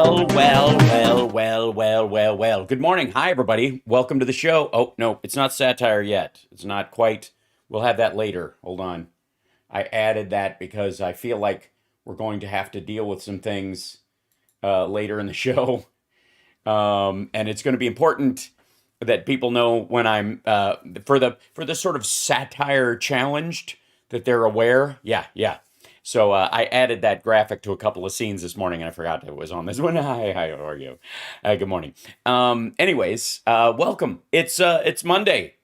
Well. Good morning. Hi, everybody. Welcome to the show. Oh, no, it's not satire yet. It's not quite. We'll have that later. Hold on. I added that because I feel like we're going to have to deal with some things later in the show. And it's going to be important that people know when I'm for the sort of satire challenged that they're aware. Yeah. So I added that graphic to a couple of scenes this morning, and I forgot it was on this one. Hi, how are you? Good morning. Anyways, welcome. It's Monday,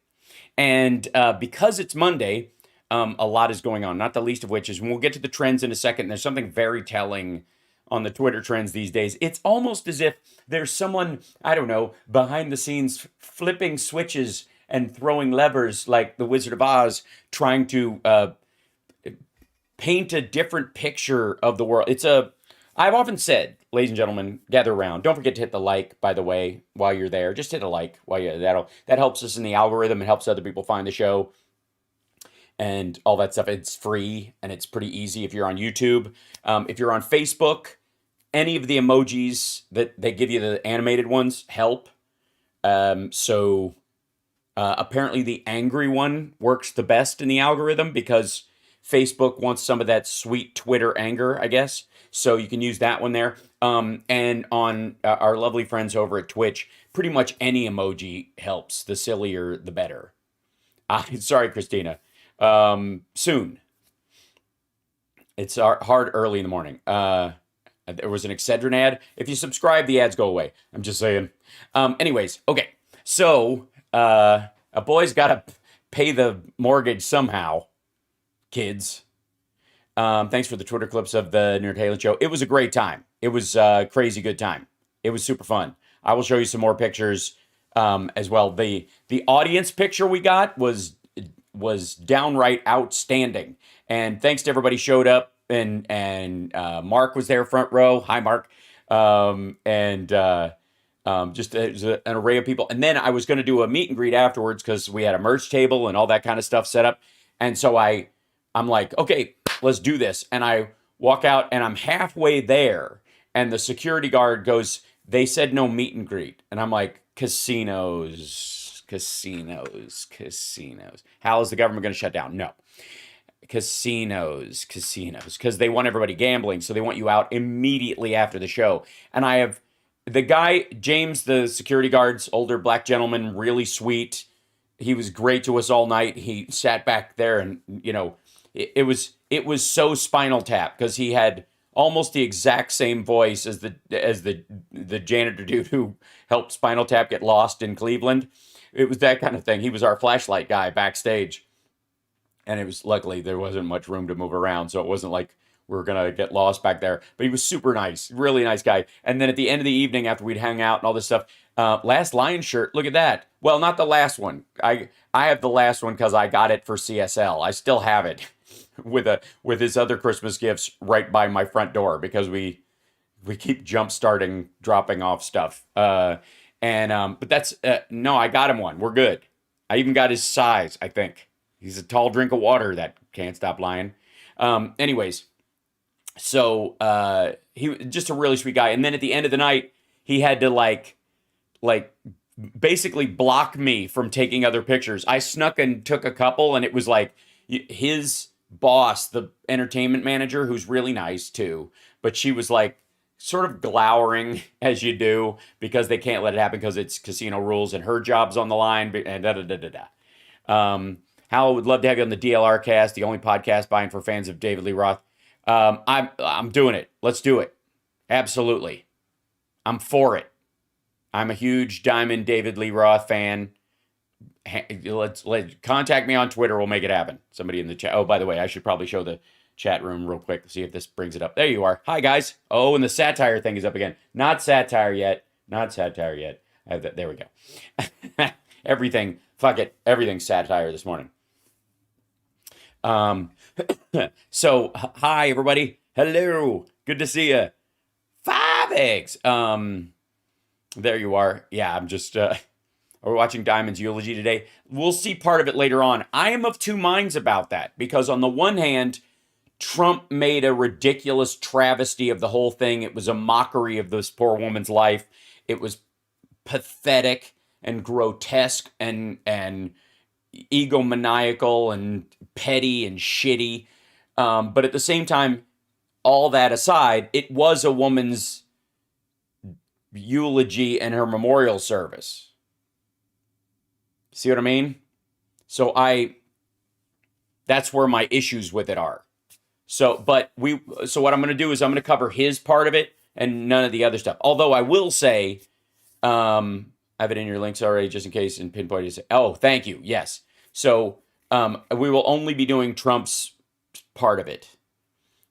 and because it's Monday, a lot is going on. Not the least of which is, and we'll get to the trends in a second. There's something very telling on the Twitter trends these days. It's almost as if there's someone, I don't know, behind the scenes flipping switches and throwing levers like the Wizard of Oz, trying to paint a different picture of the world. I've often said, ladies and gentlemen, gather around. Don't forget to hit the like, by the way, while you're there. Just hit a like while you're that helps us in the algorithm. It helps other people find the show and all that stuff. It's free and it's pretty easy if you're on YouTube. If you're on Facebook, any of the emojis that they give you, the animated ones, help. So apparently the angry one works the best in the algorithm because Facebook wants some of that sweet Twitter anger, I guess. So you can use that one there. And on our lovely friends over at Twitch, pretty much any emoji helps. The sillier, the better. Sorry, Christina. Soon. It's hard early in the morning. There was an Excedrin ad. If you subscribe, the ads go away. I'm just saying. Anyways, okay. So a boy's got to pay the mortgage somehow. Kids. Thanks for the Twitter clips of the Nerd Haley show. It was a great time. It was a crazy good time. It was super fun. I will show you some more pictures as well. The audience picture we got was downright outstanding. And thanks to everybody showed up. And Mark was there front row. Hi, Mark. Just an array of people. And then I was going to do a meet and greet afterwards because we had a merch table and all that kind of stuff set up. And so I'm like, okay, let's do this. And I walk out and I'm halfway there. And the security guard goes, they said no meet and greet. And I'm like, casinos. How is the government going to shut down? No. Casinos. Because they want everybody gambling. So they want you out immediately after the show. And I have the guy, James, the security guard's older black gentleman, really sweet. He was great to us all night. He sat back there and, you know, it was so Spinal Tap because he had almost the exact same voice as the janitor dude who helped Spinal Tap get lost in Cleveland. It was that kind of thing. He was our flashlight guy backstage. And it was, luckily, there wasn't much room to move around. So it wasn't like we were going to get lost back there. But he was super nice, really nice guy. And then at the end of the evening, after we'd hang out and all this stuff, last Lion shirt, look at that. Well, not the last one. I have the last one because I got it for CSL. I still have it with his other Christmas gifts right by my front door because we keep jump starting, dropping off stuff. But that's, no, I got him one. We're good. I even got his size, I think. He's a tall drink of water that can't stop lying. Anyways, so he was just a really sweet guy. And then at the end of the night, he had to like basically block me from taking other pictures. I snuck and took a couple, and it was like his boss, the entertainment manager, who's really nice too, but she was like sort of glowering as you do because they can't let it happen because it's casino rules and her job's on the line and Hal would love to have you on the DLR cast, the only podcast buying for fans of David Lee Roth. I'm doing it. Let's do it. Absolutely. I'm for it. I'm a huge Diamond David Lee Roth fan. Let's contact me on Twitter. We'll make it happen. Somebody in the chat. Oh, by the way, I should probably show the chat room real quick to see if this brings it up. There you are. Hi, guys. Oh, and the satire thing is up again. Not satire yet. There we go. Everything. Fuck it. Everything's satire this morning. So, hi, everybody. Hello. Good to see you. 5 eggs. There you are. Yeah, I'm just, we're watching Diamond's eulogy today. We'll see part of it later on. I am of two minds about that because on the one hand, Trump made a ridiculous travesty of the whole thing. It was a mockery of this poor woman's life. It was pathetic and grotesque and egomaniacal and petty and shitty. But at the same time, all that aside, it was a woman's eulogy and her memorial service. See what I mean? So that's where my issues with it are. So what I'm going to do is I'm going to cover his part of it and none of the other stuff. Although I will say, I have it in your links already, just in case and pinpoint it. Oh, thank you. Yes. So we will only be doing Trump's part of it.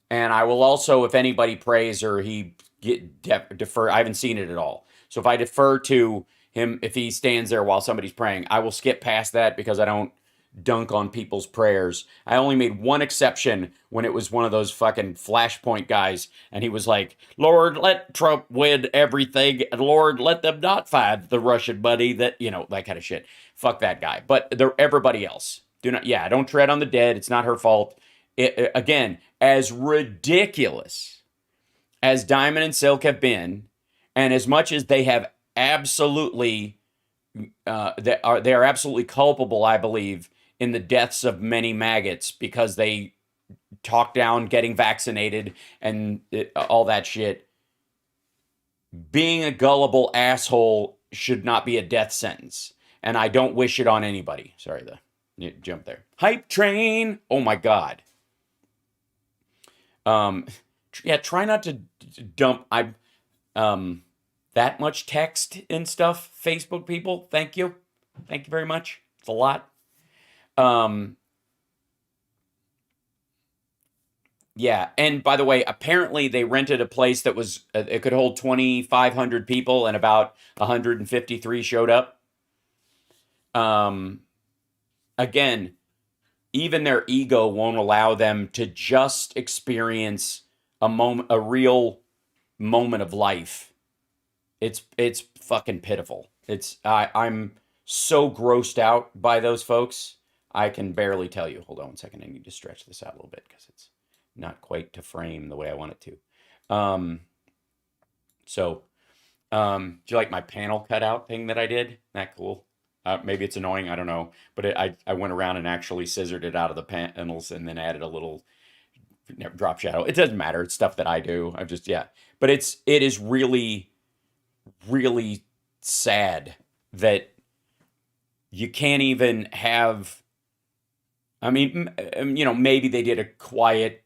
And I will also, if anybody prays or he defer, I haven't seen it at all. So if I defer to him, if he stands there while somebody's praying, I will skip past that because I don't dunk on people's prayers. I only made one exception when it was one of those fucking Flashpoint guys, and he was like, Lord, let Trump win everything, and Lord, let them not find the Russian money, that, you know, that kind of shit. Fuck that guy. But everybody else, don't tread on the dead. It's not her fault. Again, as ridiculous as Diamond and Silk have been, and as much as they have absolutely, they are absolutely culpable, I believe, in the deaths of many maggots because they talk down getting vaccinated and all that shit. Being a gullible asshole should not be a death sentence. And I don't wish it on anybody. Sorry, the jump there. Hype train. Oh my God. Yeah, try not to dump that much text and stuff. Facebook people, thank you. Thank you very much. It's a lot. Yeah, and by the way, apparently they rented a place that was it could hold 2,500 people, and about 153 showed up. Again, even their ego won't allow them to just experience a real moment of life. It's fucking pitiful. I'm so grossed out by those folks. I can barely tell you. Hold on 1 second. I need to stretch this out a little bit because it's not quite to frame the way I want it to. Do you like my panel cutout thing that I did? Isn't that cool? Maybe it's annoying. I don't know. But I went around and actually scissored it out of the panels and then added a little drop shadow. It doesn't matter. It's stuff that I do. But it is really, really sad that you can't even have, I mean, maybe they did a quiet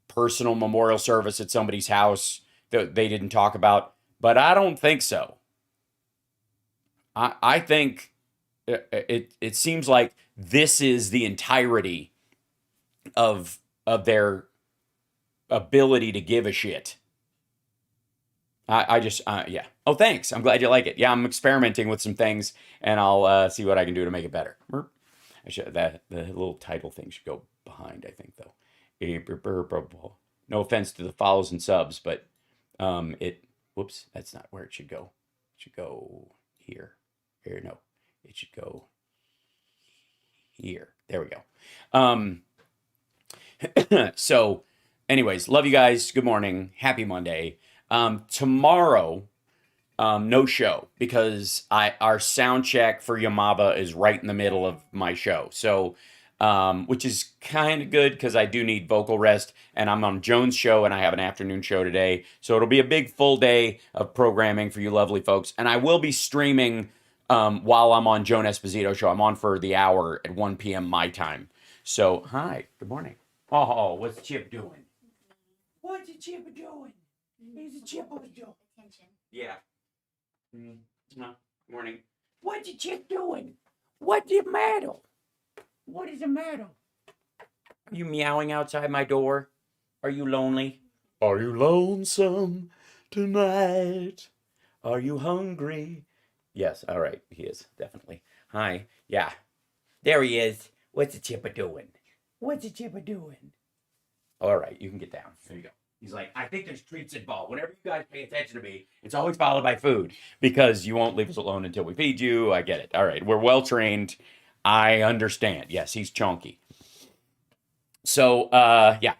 personal memorial service at somebody's house that they didn't talk about, but I don't think so. I think it seems like this is the entirety of their ability to give a shit. Yeah. Oh, thanks. I'm glad you like it. Yeah, I'm experimenting with some things, and I'll see what I can do to make it better. The little title thing should go behind, I think, though. No offense to the follows and subs, but whoops, that's not where it should go. It should go here. No, it should go here. There we go. So, anyways, love you guys. Good morning. Happy Monday. Tomorrow, no show because our sound check for Yamaba is right in the middle of my show. So, which is kind of good because I do need vocal rest, and I'm on Joan's show and I have an afternoon show today. So it'll be a big full day of programming for you lovely folks. And I will be streaming, while I'm on Joan Esposito's show. I'm on for the hour at 1 p.m. my time. So, hi, good morning. Oh, what's Chip doing? What's Chip doing? He's a Chip Joke. Attention. Yeah. Good morning. What's Chip doing? What's the matter? What is the matter? Are you meowing outside my door? Are you lonely? Are you lonesome tonight? Are you hungry? Yes, all right, he is, definitely. Hi, yeah. There he is. What's the Chipper doing? What's the Chipper doing? All right, you can get down. There you go. He's like, I think there's treats involved. Whenever you guys pay attention to me, it's always followed by food because you won't leave us alone until we feed you. I get it. All right, we're well trained. I understand. Yes, he's chunky. So, yeah.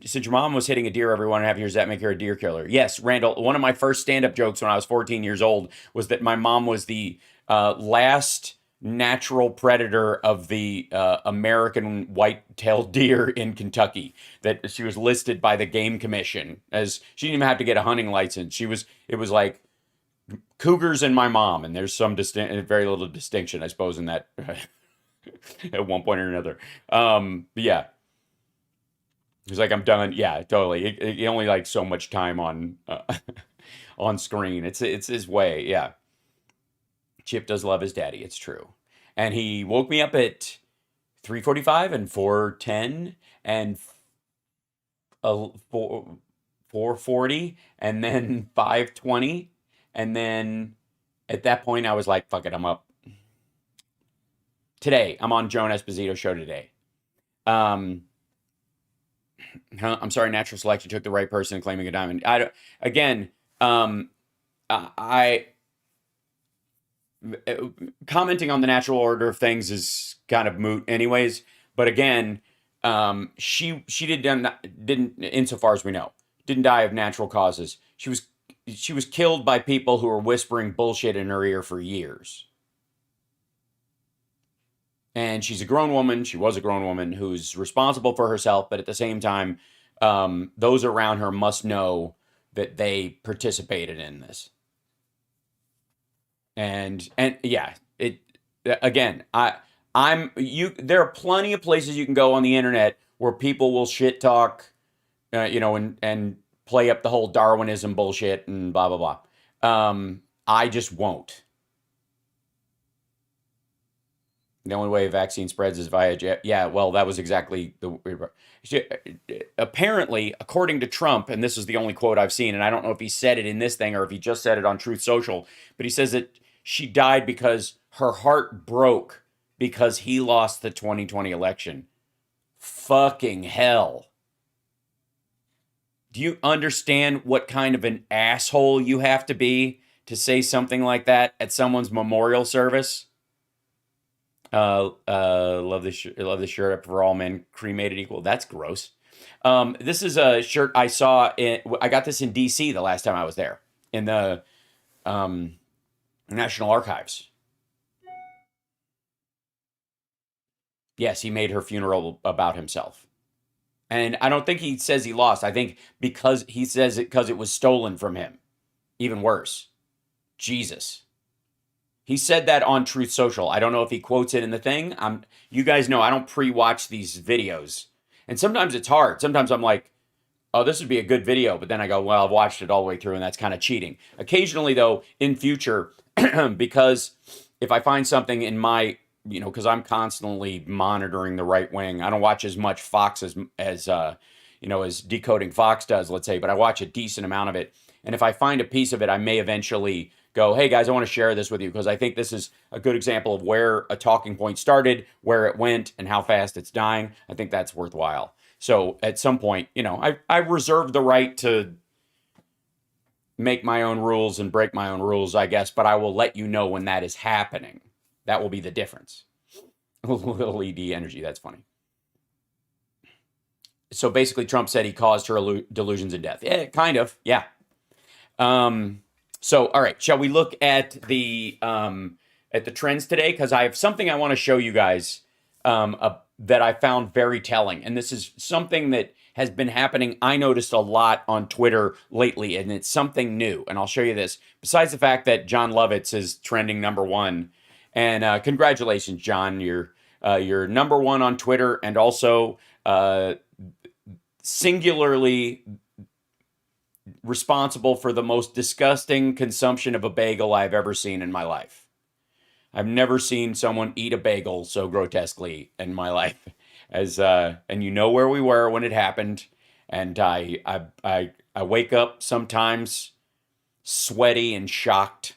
Since your mom was hitting a deer every 1.5 years, does that make her a deer killer? Yes, Randall. One of my first stand-up jokes when I was 14 years old was that my mom was the last natural predator of the American white-tailed deer in Kentucky. That she was listed by the Game Commission as she didn't even have to get a hunting license. It was like cougars and my mom, and there's very little distinction, I suppose, in that at one point or another. But yeah. He's like, I'm done. Yeah, totally. He only like so much time on on screen. It's his way. Yeah, Chip does love his daddy. It's true, and he woke me up at 3:45 and 4:10 and 4:40 and then 5:20, and then at that point I was like, fuck it, I'm up. Today I'm on Joan Esposito's show today. Um, I'm sorry, natural selection took the right person claiming a diamond. I don't, again, um, I commenting on the natural order of things is kind of moot, anyways. But again, she didn't, insofar as we know, didn't die of natural causes. She was killed by people who were whispering bullshit in her ear for years. And she's a grown woman. She was a grown woman who's responsible for herself, but at the same time, those around her must know that they participated in this. And yeah, it again, I'm you. There are plenty of places you can go on the internet where people will shit talk, and play up the whole Darwinism bullshit and blah blah blah. I just won't. The only way a vaccine spreads is via jet. Yeah, well, that was exactly the. Apparently, according to Trump, and this is the only quote I've seen, and I don't know if he said it in this thing or if he just said it on Truth Social, but he says that she died because her heart broke because he lost the 2020 election. Fucking hell. Do you understand what kind of an asshole you have to be to say something like that at someone's memorial service? Love this shirt for all men cremated equal. That's gross. This is a shirt I saw I got this in DC the last time I was there in the National Archives. Yes, he made her funeral about himself. And I don't think he says he lost. I think because he says it because it was stolen from him. Even worse. Jesus. He said that on Truth Social. I don't know if he quotes it in the thing. You guys know I don't pre-watch these videos. And sometimes it's hard. Sometimes I'm like, oh, this would be a good video. But then I go, well, I've watched it all the way through, and that's kind of cheating. Occasionally, though, in future, because if I find something in my, because I'm constantly monitoring the right wing. I don't watch as much Fox as Decoding Fox does, let's say, but I watch a decent amount of it. And if I find a piece of it, I may eventually go, hey guys, I want to share this with you because I think this is a good example of where a talking point started, where it went, and how fast it's dying. I think that's worthwhile. So at some point, I reserve the right to make my own rules and break my own rules, I guess, but I will let you know when that is happening. That will be the difference. Little ED energy, that's funny. So basically, Trump said he caused her delusions and death. Yeah, kind of, yeah. So, all right, shall we look at the trends today? Because I have something I want to show you guys that I found very telling, and this is something that has been happening. I noticed a lot on Twitter lately, and it's something new. And I'll show you this. Besides the fact that John Lovitz is trending #1, and congratulations, John, you're #1 on Twitter, and also singularly responsible for the most disgusting consumption of a bagel I've ever seen in my life. I've never seen someone eat a bagel so grotesquely in my life as and you know where we were when it happened, and I wake up sometimes sweaty and shocked.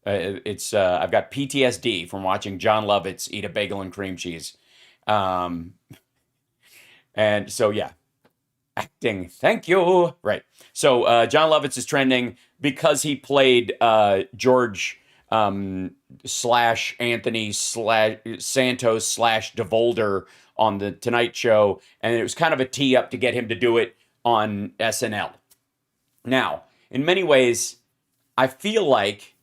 I've got PTSD from watching John Lovitz eat a bagel and cream cheese. And so yeah, acting. Thank you. Right. So John Lovitz is trending because he played George / Anthony / Santos / DeVolder on the Tonight Show, and it was kind of a tee up to get him to do it on SNL. Now, in many ways, I feel like,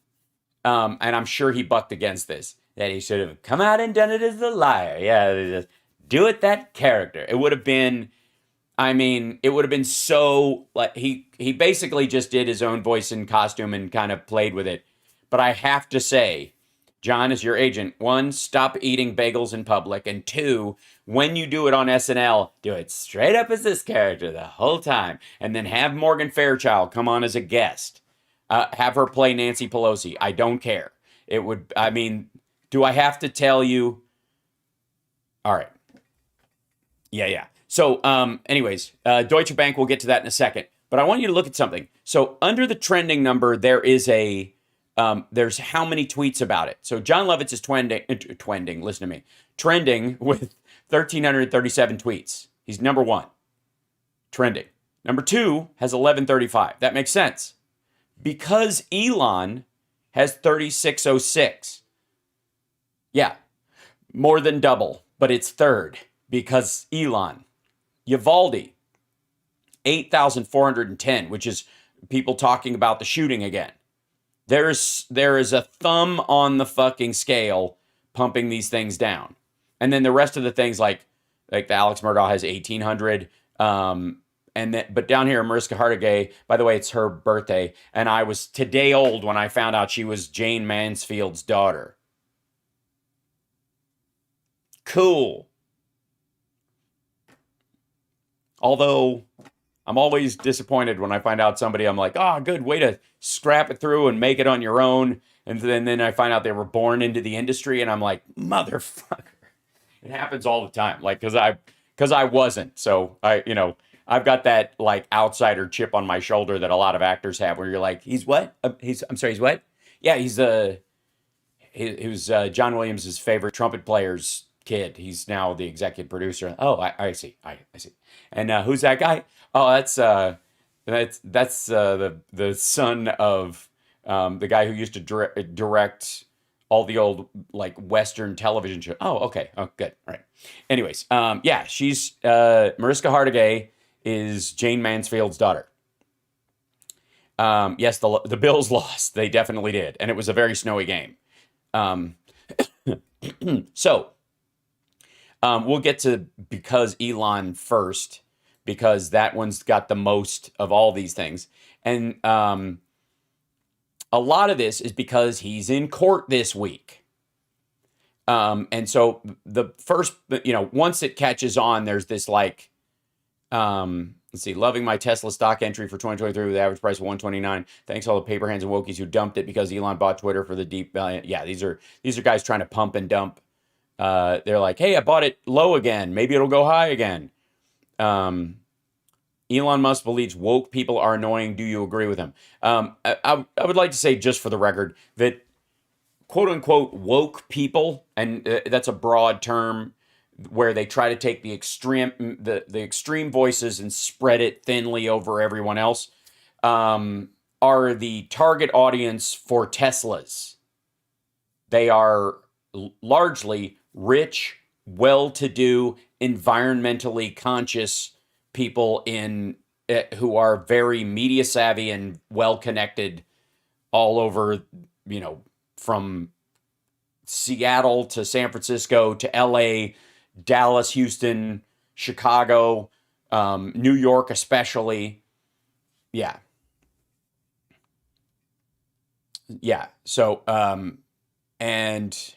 and I'm sure he bucked against this, that he should have come out and done it as the liar. Yeah, just do it that character. It would have been, I mean, it would have been so, like, he basically just did his own voice and costume and kind of played with it. But I have to say, John, as your agent, one, stop eating bagels in public, and two, when you do it on SNL, do it straight up as this character the whole time, and then have Morgan Fairchild come on as a guest. Have her play Nancy Pelosi. I don't care. It would, I mean, do I have to tell you? All right. Yeah. So, anyways, Deutsche Bank, we'll get to that in a second. But I want you to look at something. So under the trending number, there is a, there's how many tweets about it. So John Lovitz is listen to me, trending with 1,337 tweets. He's number one, trending. Number two has 1,135. That makes sense. Because Elon has 3,606. Yeah, more than double, but it's third because Elon. Uvalde, 8,410, which is people talking about the shooting again. There is a thumb on the fucking scale pumping these things down. And then the rest of the things like the Alex Murdaugh has 1,800. But down here, Mariska Hargitay, by the way, it's her birthday. And I was today old when I found out she was Jane Mansfield's daughter. Cool. Although I'm always disappointed when I find out somebody, I'm like, oh, good way to scrap it through and make it on your own. And then I find out they were born into the industry, and I'm like, motherfucker. It happens all the time. Like, because I wasn't. So I've got that like outsider chip on my shoulder that a lot of actors have, where you're like, he's what? He's what? Yeah, he was John Williams' favorite trumpet player's kid. He's now the executive producer. Oh, I see. I see. And who's that guy? Oh, that's the son of the guy who used to direct all the old like Western television shows. Oh, okay. Oh, good. All right. Anyways, yeah, she's Mariska Hargitay is Jane Mansfield's daughter. Yes, the Bills lost. They definitely did, and it was a very snowy game. So. We'll get to because Elon first, because that one's got the most of all these things. And a lot of this is because he's in court this week. And so the first, once it catches on, there's this like, let's see, loving my Tesla stock entry for 2023 with the average price of 129. Thanks to all the paper hands and wokies who dumped it because Elon bought Twitter for the deep value. Yeah, these are guys trying to pump and dump. They're like, hey, I bought it low again. Maybe it'll go high again. Elon Musk believes woke people are annoying. Do you agree with him? I would like to say, just for the record, that quote unquote woke people, and that's a broad term where they try to take the extreme voices and spread it thinly over everyone else, are the target audience for Teslas. They are largely rich, well-to-do, environmentally conscious people who are very media savvy and well-connected all over, from Seattle to San Francisco to LA, Dallas, Houston, Chicago, New York especially. Yeah. So, and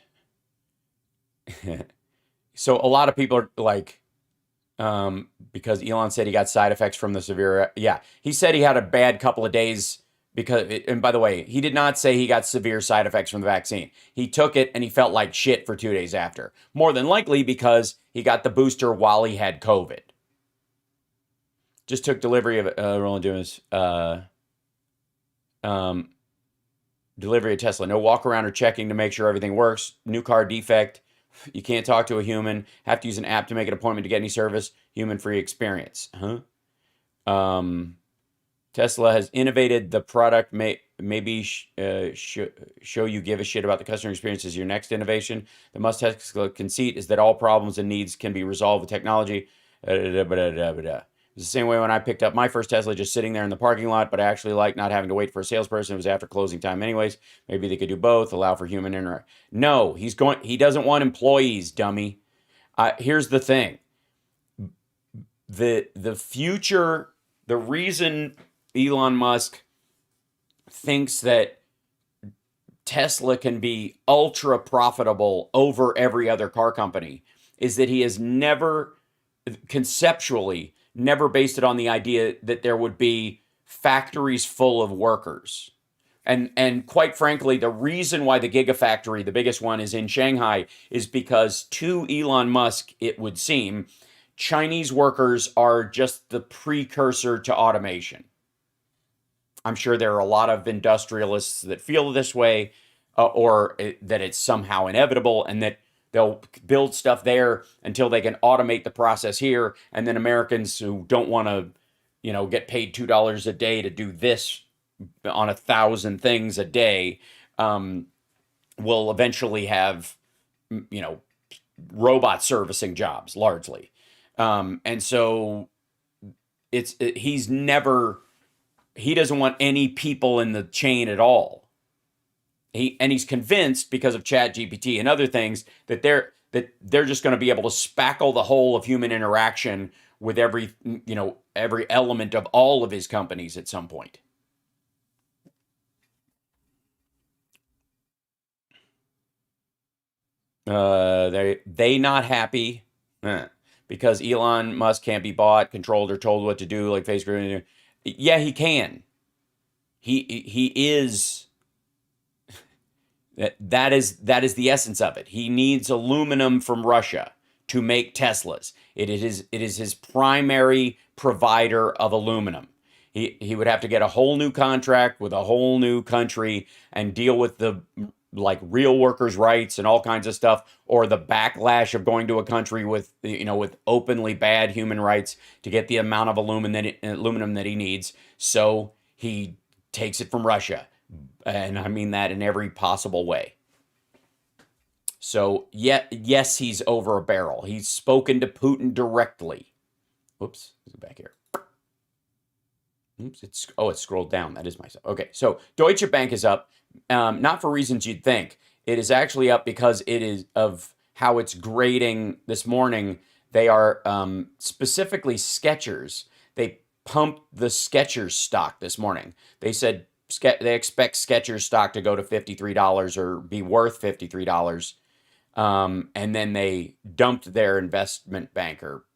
so a lot of people are like, because Elon said he got side effects from the severe. Yeah, he said he had a bad couple of days and by the way, he did not say he got severe side effects from the vaccine. He took it and he felt like shit for 2 days after. More than likely because he got the booster while he had COVID. Just took delivery of rolling doing this. Delivery of Tesla. No walk around or checking to make sure everything works. New car defect. You can't talk to a human. Have to use an app to make an appointment to get any service. Human free experience. Tesla has innovated the product. Maybe show you give a shit about the customer experience is your next innovation. The must Tesla conceit is that all problems and needs can be resolved with technology. It's the same way when I picked up my first Tesla, just sitting there in the parking lot, but I actually like not having to wait for a salesperson. It was after closing time anyways. Maybe they could do both, allow for human interaction. No, he doesn't want employees, dummy. Here's the thing. The future, the reason Elon Musk thinks that Tesla can be ultra profitable over every other car company is that he has never conceptually never based it on the idea that there would be factories full of workers. And quite frankly, the reason why the Gigafactory, the biggest one, is in Shanghai is because to Elon Musk, it would seem, Chinese workers are just the precursor to automation. I'm sure there are a lot of industrialists that feel this way, or that it's somehow inevitable, and that they'll build stuff there until they can automate the process here. And then Americans who don't want to, get paid $2 a day to do this on 1,000 things a day, will eventually have, robot servicing jobs largely. And so he doesn't want any people in the chain at all. He's convinced because of ChatGPT and other things that they're just going to be able to spackle the whole of human interaction with every element of all of his companies at some point. They not happy because Elon Musk can't be bought, controlled, or told what to do like Facebook. Yeah, he can. He is. That is the essence of it. He needs aluminum from Russia to make Teslas. It is his primary provider of aluminum. He would have to get a whole new contract with a whole new country and deal with the real workers' rights and all kinds of stuff, or the backlash of going to a country with with openly bad human rights to get the amount of aluminum that he needs. So he takes it from Russia. And I mean that in every possible way. So, yes, he's over a barrel. He's spoken to Putin directly. Whoops, let's go back here. Oops, it's scrolled down. That is myself. Okay, so Deutsche Bank is up, not for reasons you'd think. It is actually up because it is of how it's grading this morning. They are specifically Skechers. They pumped the Skechers stock this morning. They said they expect Skechers stock to go to $53 or be worth $53. And then they dumped their investment banker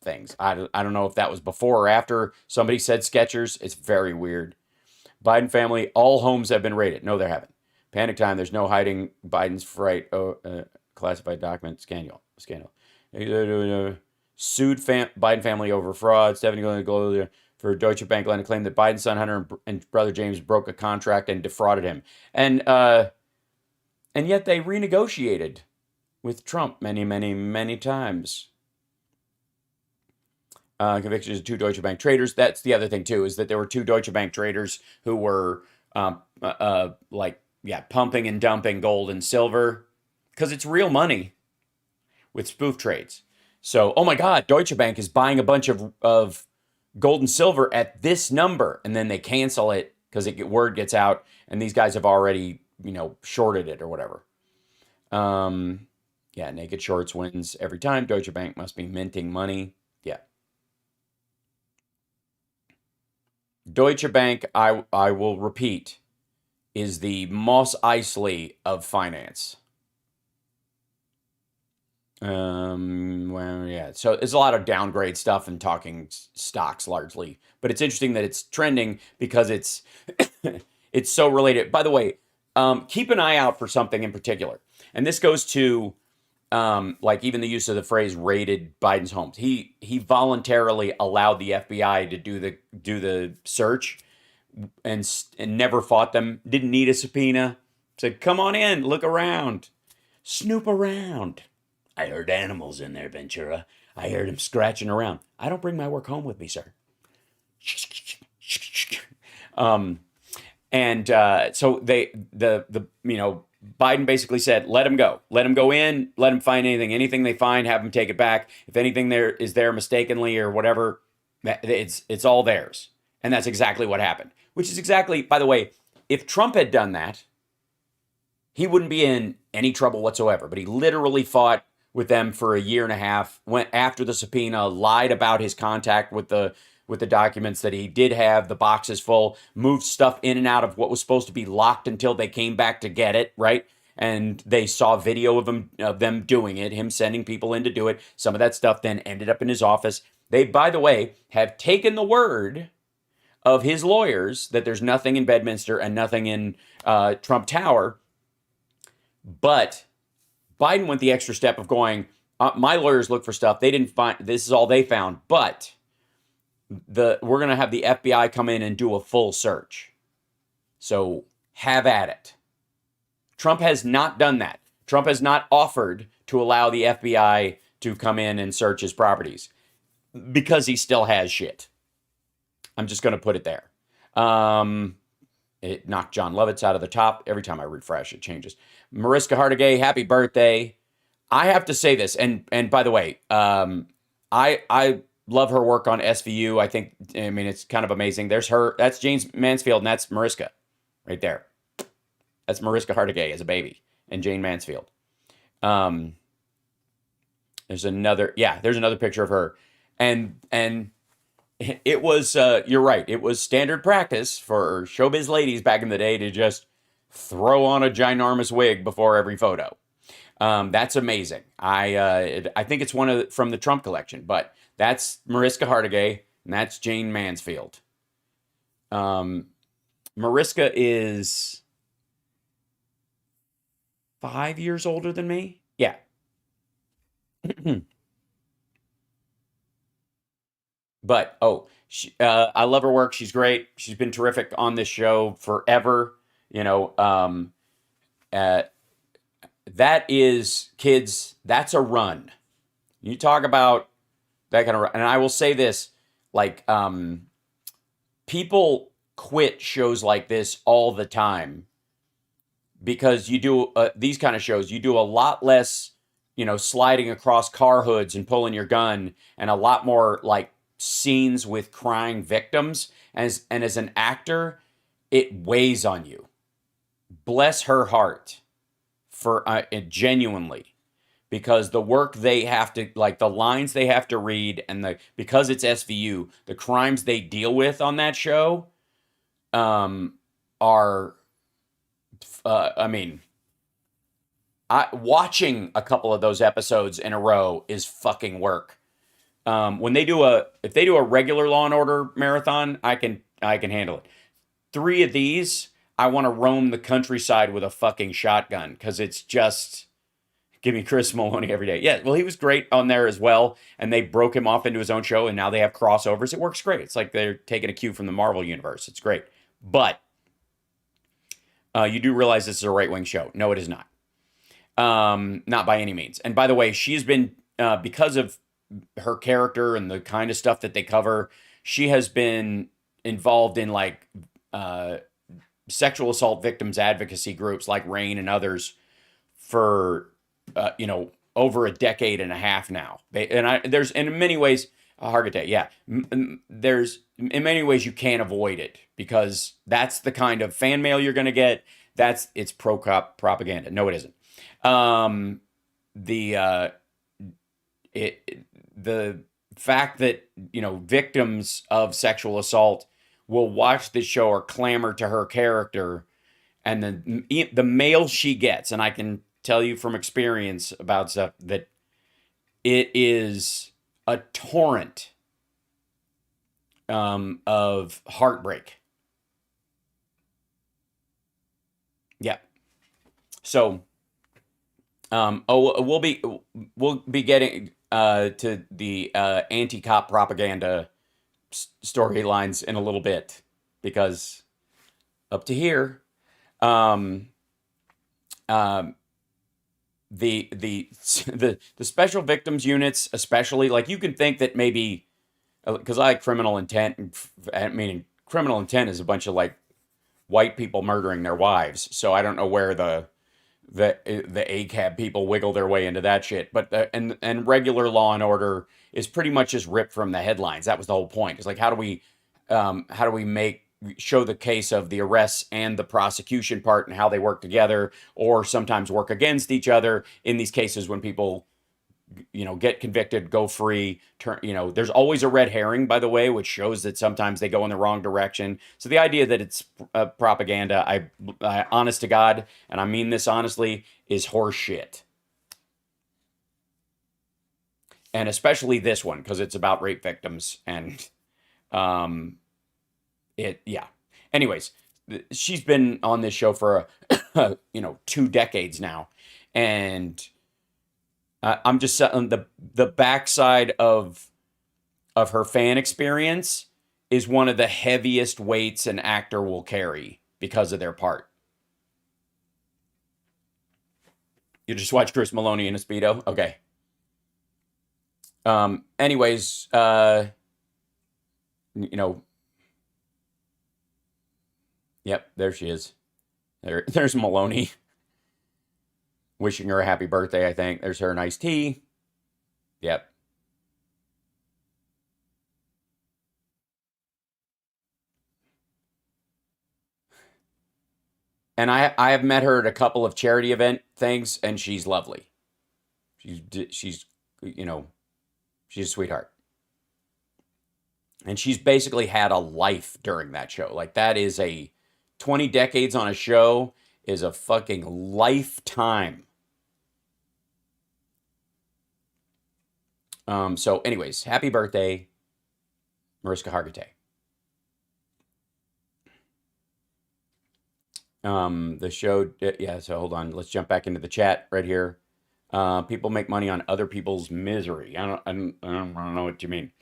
things. I don't know if that was before or after somebody said Skechers. It's very weird. Biden family, all homes have been raided. No, they haven't. Panic time. There's no hiding Biden's fright. Classified document scandal. Sued Biden family over fraud. Stephanie Global for Deutsche Bank line to claim that Biden's son Hunter and brother James broke a contract and defrauded him. And yet they renegotiated with Trump many, many, many times. Convictions of 2 Deutsche Bank traders. That's the other thing, too, is that there were 2 Deutsche Bank traders who were pumping and dumping gold and silver because it's real money with spoof trades. So, oh my God, Deutsche Bank is buying a bunch of gold and silver at this number, and then they cancel it because word gets out, and these guys have already, shorted it or whatever. Naked shorts wins every time. Deutsche Bank must be minting money. Yeah. Deutsche Bank, I will repeat, is the Moss Eisley of finance. So there's a lot of downgrade stuff and talking stocks largely, but it's interesting that it's trending because it's it's so related. By the way, keep an eye out for something in particular, and this goes to even the use of the phrase "raided Biden's homes." He voluntarily allowed the FBI to do the search and never fought them. Didn't need a subpoena. Said, "Come on in, look around, snoop around." I heard animals in there, Ventura. I heard them scratching around. I don't bring my work home with me, sir. And so Biden basically said, let him go in, let him find anything they find, have them take it back. If anything there is there mistakenly or whatever, it's all theirs. And that's exactly what happened, which is exactly, by the way, if Trump had done that, he wouldn't be in any trouble whatsoever. But he literally fought with them for a year and a half, went after the subpoena, lied about his contact with the documents that he did have, the boxes full, moved stuff in and out of what was supposed to be locked until they came back to get it, right? And they saw video of them doing it, him sending people in to do it. Some of that stuff then ended up in his office. They, by the way, have taken the word of his lawyers that there's nothing in Bedminster and nothing in Trump Tower. But Biden went the extra step of going, my lawyers looked for stuff. They didn't find, this is all they found. But we're going to have the FBI come in and do a full search. So have at it. Trump has not done that. Trump has not offered to allow the FBI to come in and search his properties because he still has shit. I'm just going to put it there. It knocked John Lovitz out of the top. Every time I refresh, it changes. Mariska Hargitay, happy birthday. I have to say this, and by the way, I love her work on SVU. I mean, it's kind of amazing. There's her. That's Jane Mansfield, and that's Mariska right there. That's Mariska Hargitay as a baby, and Jane Mansfield. There's another picture of her, and it was, you're right, it was standard practice for showbiz ladies back in the day to just throw on a ginormous wig before every photo. That's amazing. I think it's from the Trump collection, but that's Mariska Hargitay, and that's Jane Mansfield. Mariska is 5 years older than me. Yeah. But, I love her work. She's great. She's been terrific on this show forever. That is, kids, that's a run. You talk about that kind of run. And I will say this, people quit shows like this all the time because you do these kind of shows. You do a lot less, sliding across car hoods and pulling your gun, and a lot more scenes with crying victims. And as an actor, it weighs on you. Bless her heart for genuinely, because the work they have to, the lines they have to read, and because it's SVU, the crimes they deal with on that show are, watching a couple of those episodes in a row is fucking work. If they do a regular Law and Order marathon, I can handle it. 3 of these, I want to roam the countryside with a fucking shotgun, because it's just, give me Chris Maloney every day. Yeah, well, he was great on there as well, and they broke him off into his own show, and now they have crossovers. It works great. It's like they're taking a cue from the Marvel universe. It's great. But you do realize this is a right-wing show. No, it is not. Not by any means. And by the way, she's been, because of her character and the kind of stuff that they cover, she has been involved in sexual assault victims advocacy groups like RAINN and others for over a decade and a half now. There's in many ways, Hargitay, yeah, there's in many ways you can't avoid it, because that's the kind of fan mail you're going to get. It's pro-cop propaganda. No, it isn't. The fact that victims of sexual assault will watch this show or clamor to her character, and the mail she gets, and I can tell you from experience about stuff, that it is a torrent of heartbreak. Yeah. So, we'll be getting to the anti-cop propaganda storylines in a little bit, because up to here, the special victims units, especially, you can think that maybe, because I like criminal intent, and criminal intent is a bunch of like white people murdering their wives. So I don't know where the ACAB people wiggle their way into that shit. But and regular Law and Order is pretty much just ripped from the headlines. That was the whole point. It's like how do we make show the case of the arrests and the prosecution part and how they work together, or sometimes work against each other in these cases when people get convicted, go free, turn, there's always a red herring, by the way, which shows that sometimes they go in the wrong direction. So the idea that it's propaganda, I honest to God, and I mean this honestly, is horse shit. And especially this one, because it's about rape victims and yeah. Anyways, she's been on this show for 2 decades now, and I'm just on the backside of her fan experience is one of the heaviest weights an actor will carry because of their part. You just watch Chris Maloney in a Speedo? Okay. Anyways, yep, there she is. There's Maloney. Wishing her a happy birthday, I think. There's her nice tea. Yep. And I have met her at a couple of charity event things, and she's lovely. She's a sweetheart. And she's basically had a life during that show. Like, that is 20 decades on a show is a fucking lifetime. So anyways, happy birthday, Mariska Hargitay. The show, yeah, so hold on. Let's jump back into the chat right here. People make money on other people's misery. I don't know what you mean.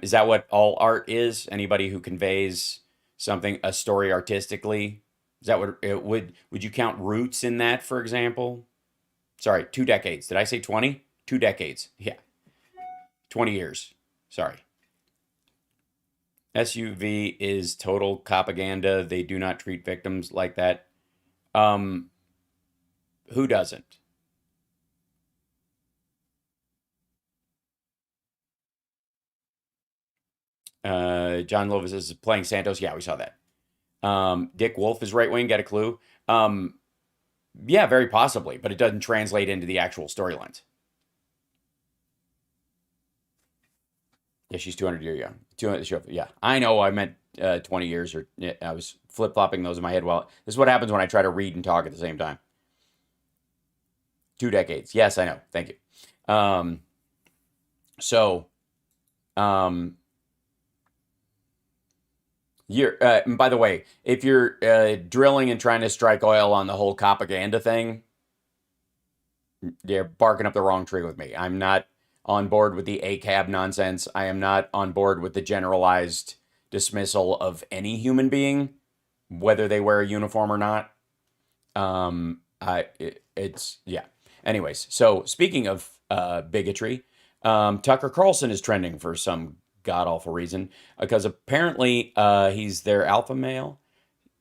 Is that what all art is? Anybody who conveys a story artistically? Is that what it would you count Roots in that, for example? Sorry, 2 decades. Did I say 20? 2 decades. Yeah. 20 years. Sorry. SUV is total propaganda. They do not treat victims like that. Who doesn't? John Lovitz is playing Santos. Yeah, we saw that. Dick Wolf is right wing. Get a clue? Yeah, very possibly, but it doesn't translate into the actual storylines. Yeah, she's 200 years young. 200. Yeah, I know. I meant 20 years, or yeah, I was flip flopping those in my head. Well, this is what happens when I try to read and talk at the same time. 2 decades. Yes, I know. Thank you. So, by the way, if you're drilling and trying to strike oil on the whole propaganda thing, you're barking up the wrong tree with me. I'm not on board with the ACAB nonsense. I am not on board with the generalized dismissal of any human being, whether they wear a uniform or not. Yeah. Anyways, so speaking of bigotry, Tucker Carlson is trending for some god-awful reason, because apparently he's their alpha male.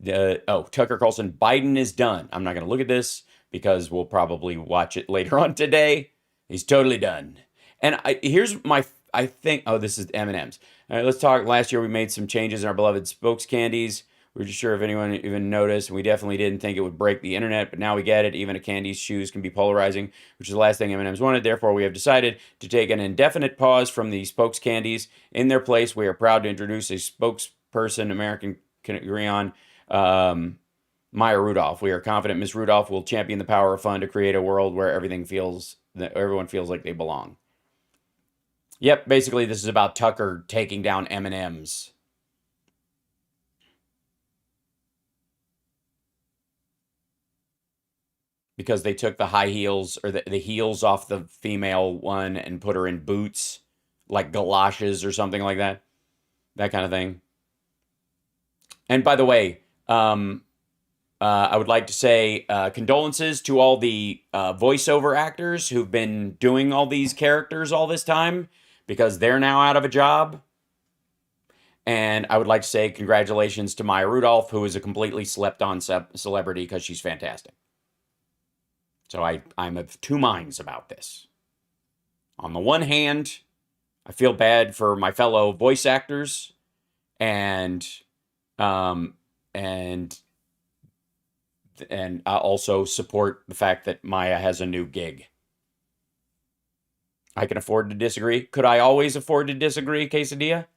Tucker Carlson, Biden is done. I'm not going to look at this because we'll probably watch it later on today. He's totally done. And here's my, I think, this is Eminems. All right, let's talk. Last year we made some changes in our beloved spokes candies. We were just sure if anyone even noticed, and we definitely didn't think it would break the internet, but now we get it. Even a candy's shoes can be polarizing, which is the last thing M&M's wanted. Therefore, we have decided to take an indefinite pause from the spokes candies. In their place, we are proud to introduce a spokesperson American can agree on, Maya Rudolph. We are confident Ms. Rudolph will champion the power of fun to create a world where everyone feels like they belong. Yep, basically this is about Tucker taking down M&M's. Because they took the high heels, or the heels off the female one, and put her in boots, like galoshes or something like that. That kind of thing. And by the way, I would like to say condolences to all the voiceover actors who've been doing all these characters all this time, because they're now out of a job. And I would like to say congratulations to Maya Rudolph, who is a completely slept on celebrity because she's fantastic. So I'm of two minds about this. On the one hand, I feel bad for my fellow voice actors, and um, and I also support the fact that Maya has a new gig. I can afford to disagree. Could I always afford to disagree, Quesadilla?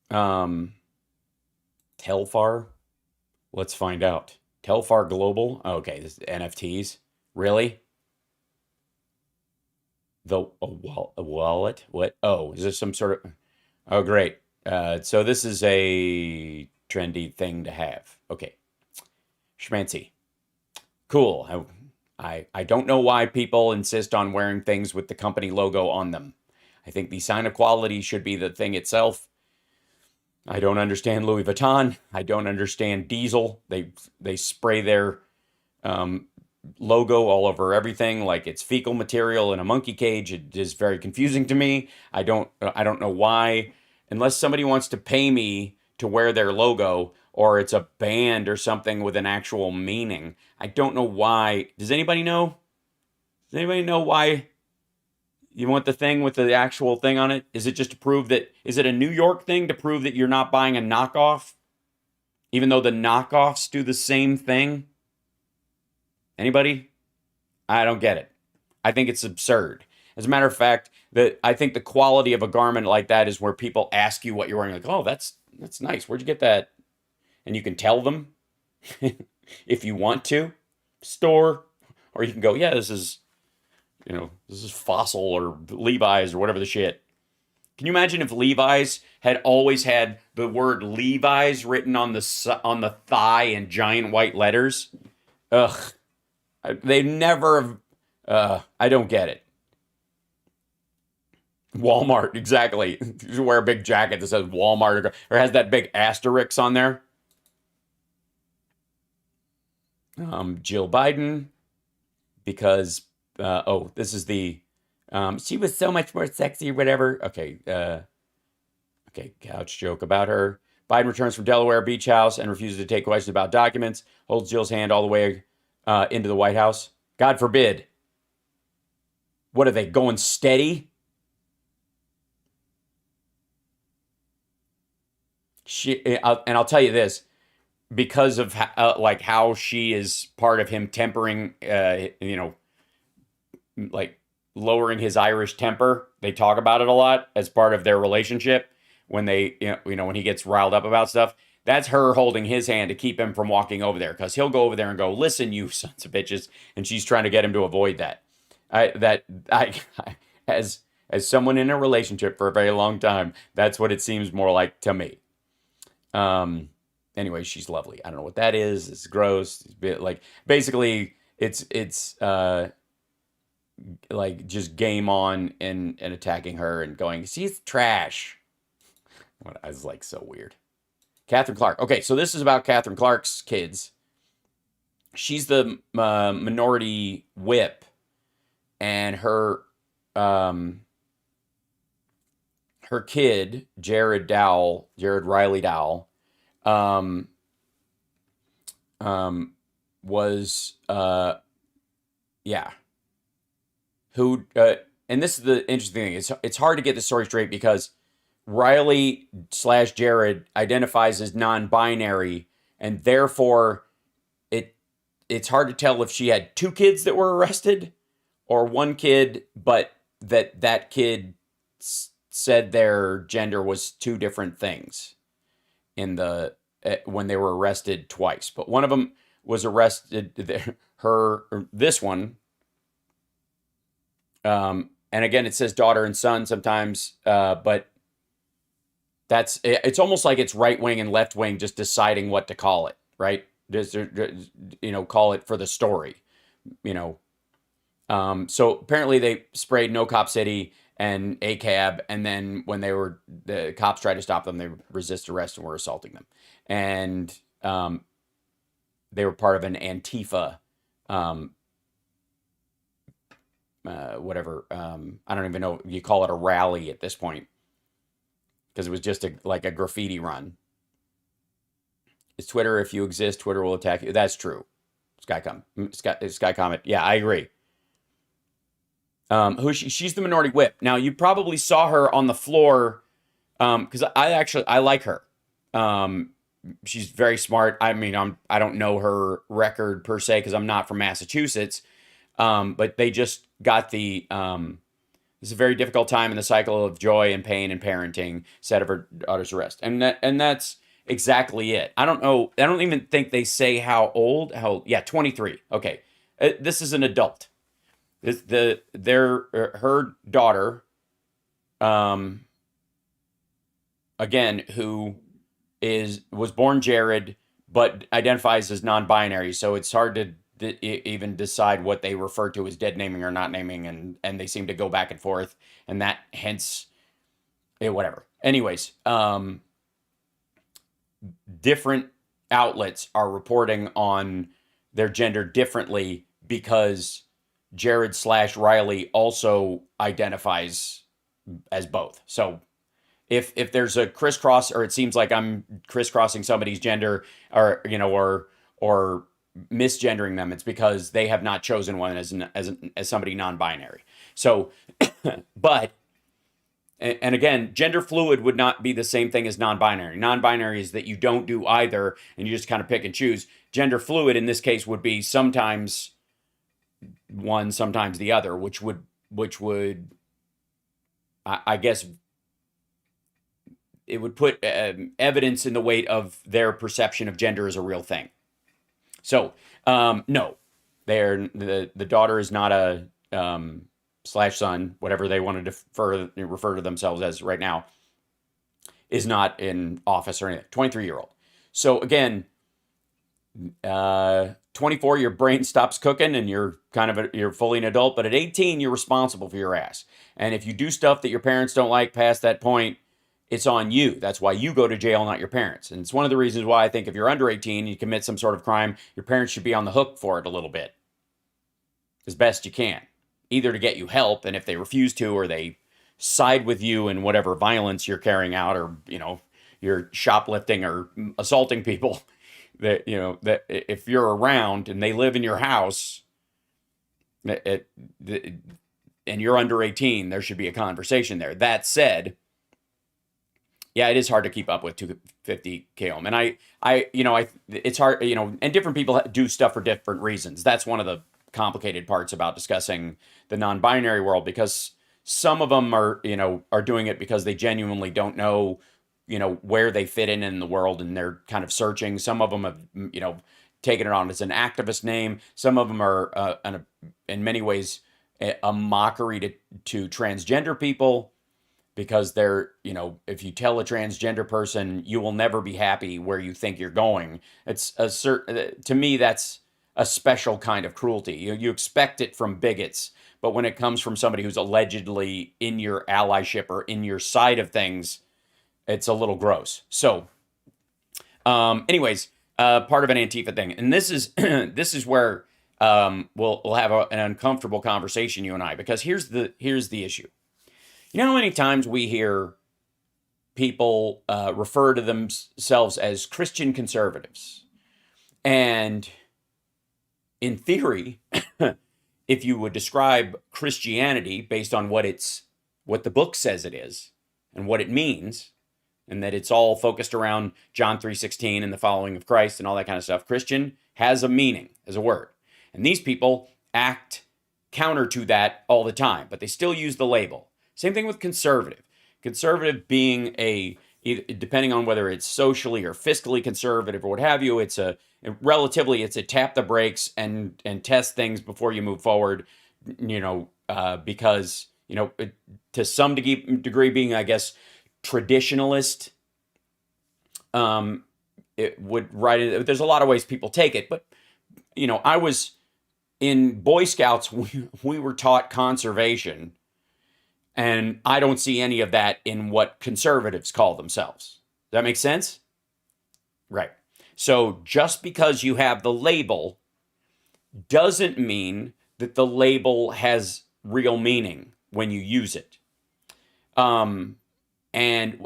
Um, Telfar? Let's find out. Telfar Global? Okay, this is NFTs. Really? A wallet? What? Oh, is this some sort of... Oh, great. So this is a trendy thing to have. Okay. Schmancy. Cool. I don't know why people insist on wearing things with the company logo on them. I think the sign of quality should be the thing itself. I don't understand Louis Vuitton. I don't understand Diesel. They spray their um, logo all over everything like it's fecal material in a monkey cage. It is very confusing to me. I don't know why, unless somebody wants to pay me to wear their logo or it's a band or something with an actual meaning. I don't know why. Does anybody know? Does anybody know why you want the thing with the actual thing on it? Is it just to prove that, is it a New York thing to prove that you're not buying a knockoff? Even though the knockoffs do the same thing? Anybody? I don't get it. I think it's absurd. As a matter of fact, I think the quality of a garment like that is where people ask you what you're wearing. Like, oh, that's nice. Where'd you get that? And you can tell them if you want to. Store. Or you can go, yeah, this is Fossil or Levi's or whatever the shit. Can you imagine if Levi's had always had the word Levi's written on the thigh in giant white letters? Ugh. They never have. I don't get it. Walmart, exactly. You wear a big jacket that says Walmart or has that big asterisk on there. Jill Biden, because this is the she was so much more sexy, whatever. Okay, couch joke about her. Biden returns from Delaware beach house and refuses to take questions about documents. Holds Jill's hand all the way into the White House. God forbid. What are they going steady? I'll tell you this, because of how she is part of him tempering, like lowering his Irish temper. They talk about it a lot as part of their relationship when when he gets riled up about stuff. That's her holding his hand to keep him from walking over there, because he'll go over there and go, "Listen, you sons of bitches," and she's trying to get him to avoid that. As someone in a relationship for a very long time, that's what it seems more like to me. Anyway, she's lovely. I don't know what that is. It's gross. It's a bit like, basically it's like just game on and attacking her and going, she's trash. I was like, so weird. Catherine Clark. Okay, so this is about Catherine Clark's kids. She's the minority whip, and her kid, Jared Riley Dowell, was who and this is the interesting thing. It's hard to get the story straight because Riley/Jared identifies as non-binary, and therefore it's hard to tell if she had two kids that were arrested or one kid, but that kid said their gender was two different things in when they were arrested twice. But one of them was arrested. This one. And again, it says daughter and son sometimes, but it's almost like it's right wing and left wing just deciding what to call it, right? Call it for the story, So apparently they sprayed No Cop City and ACAB, and then when the cops tried to stop them, they resisted arrest and were assaulting them, and they were part of an Antifa whatever. I don't even know you call it a rally at this point because it was just like a graffiti run. It's Twitter. If you exist, Twitter will attack you. That's true. Sky Comet. Yeah, I agree. She's the minority whip. Now you probably saw her on the floor because I like her. She's very smart. I mean, I don't know her record per se because I'm not from Massachusetts. But they just got the it's a very difficult time in the cycle of joy and pain and parenting. Set of her daughter's arrest, and that's exactly it. I don't know. I don't even think they say how old. Yeah, 23. Okay, this is an adult. Her daughter, again, who was born Jared but identifies as non-binary, so it's hard to even decide what they refer to as dead naming or not naming, and they seem to go back and forth, and that hence whatever. Anyways, different outlets are reporting on their gender differently because Jared/Riley also identifies as both. So if there's a crisscross, or it seems like I'm crisscrossing somebody's gender, or or misgendering them, it's because they have not chosen one as somebody non-binary. So, but and again, gender fluid would not be the same thing as non-binary. Non-binary is that you don't do either and you just kind of pick and choose. Gender fluid in this case would be sometimes one, sometimes the other, which would I guess it would put evidence in the weight of their perception of gender as a real thing. So no, the daughter is not a slash son, whatever they want to refer to themselves as right now, is not in office or anything. 23-year-old. So again, 24, your brain stops cooking and you're you're fully an adult. But at 18, you're responsible for your ass. And if you do stuff that your parents don't like past that point, it's on you. That's why you go to jail, not your parents. And it's one of the reasons why I think if you're under 18, you commit some sort of crime, your parents should be on the hook for it a little bit, as best you can. Either to get you help, and if they refuse to, or they side with you in whatever violence you're carrying out, or you're shoplifting or assaulting people, that if you're around and they live in your house, and you're under 18, there should be a conversation there. That said, yeah, it is hard to keep up with 250 km, and it's hard, and different people do stuff for different reasons. That's one of the complicated parts about discussing the non-binary world, because some of them are doing it because they genuinely don't know where they fit in the world, and they're kind of searching. Some of them have taken it on as an activist name. Some of them are in many ways a mockery to transgender people, because they're if you tell a transgender person you will never be happy where you think you're going, it's to me that's a special kind of cruelty. You expect it from bigots, but when it comes from somebody who's allegedly in your allyship or in your side of things, it's a little gross. So, anyways, part of an Antifa thing, and this is where we'll have an uncomfortable conversation, you and I, because here's the issue. You know how many times we hear people refer to themselves as Christian conservatives, and in theory, if you would describe Christianity based on what the book says it is and what it means, and that it's all focused around John 3:16 and the following of Christ and all that kind of stuff, Christian has a meaning as a word. And these people act counter to that all the time, but they still use the label. Same thing with conservative. Conservative being depending on whether it's socially or fiscally conservative or what have you, it's a tap the brakes and test things before you move forward, because, to some degree being, I guess, traditionalist, it would there's a lot of ways people take it, but, I was in Boy Scouts, we were taught conservation, and I don't see any of that in what conservatives call themselves. Does that make sense? Right. So just because you have the label doesn't mean that the label has real meaning when you use it. And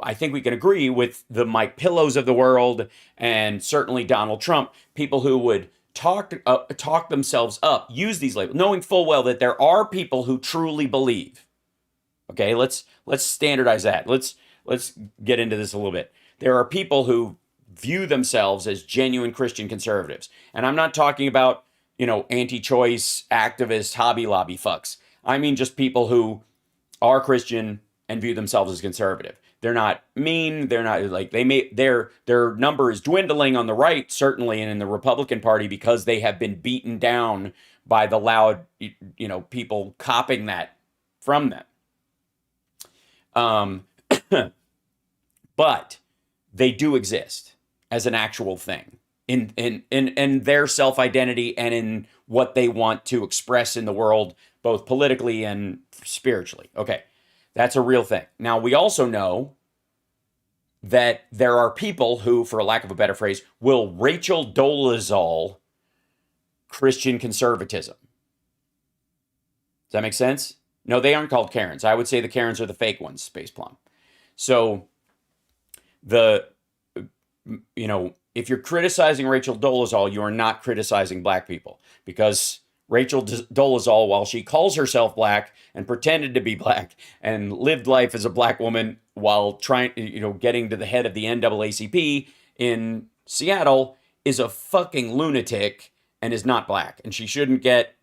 I think we can agree with the Mike Pillows of the world, and certainly Donald Trump, people who would talk themselves up, use these labels, knowing full well that there are people who truly believe. Okay, let's standardize that. Let's get into this a little bit. There are people who view themselves as genuine Christian conservatives, and I'm not talking about, anti-choice activist Hobby Lobby fucks. I mean just people who are Christian and view themselves as conservative. They're not mean. They're not like their number is dwindling on the right, certainly, and in the Republican Party, because they have been beaten down by the loud, people copying that from them. But they do exist as an actual thing in their self-identity and in what they want to express in the world, both politically and spiritually. Okay. That's a real thing. Now, we also know that there are people who, for lack of a better phrase, will Rachel Dolezal Christian conservatism. Does that make sense? No, they aren't called Karens. I would say the Karens are the fake ones, Space Plum. So, if you're criticizing Rachel Dolezal, you are not criticizing black people, because Rachel Dolezal, while she calls herself black and pretended to be black and lived life as a black woman while trying, getting to the head of the NAACP in Seattle, is a fucking lunatic and is not black. And she shouldn't get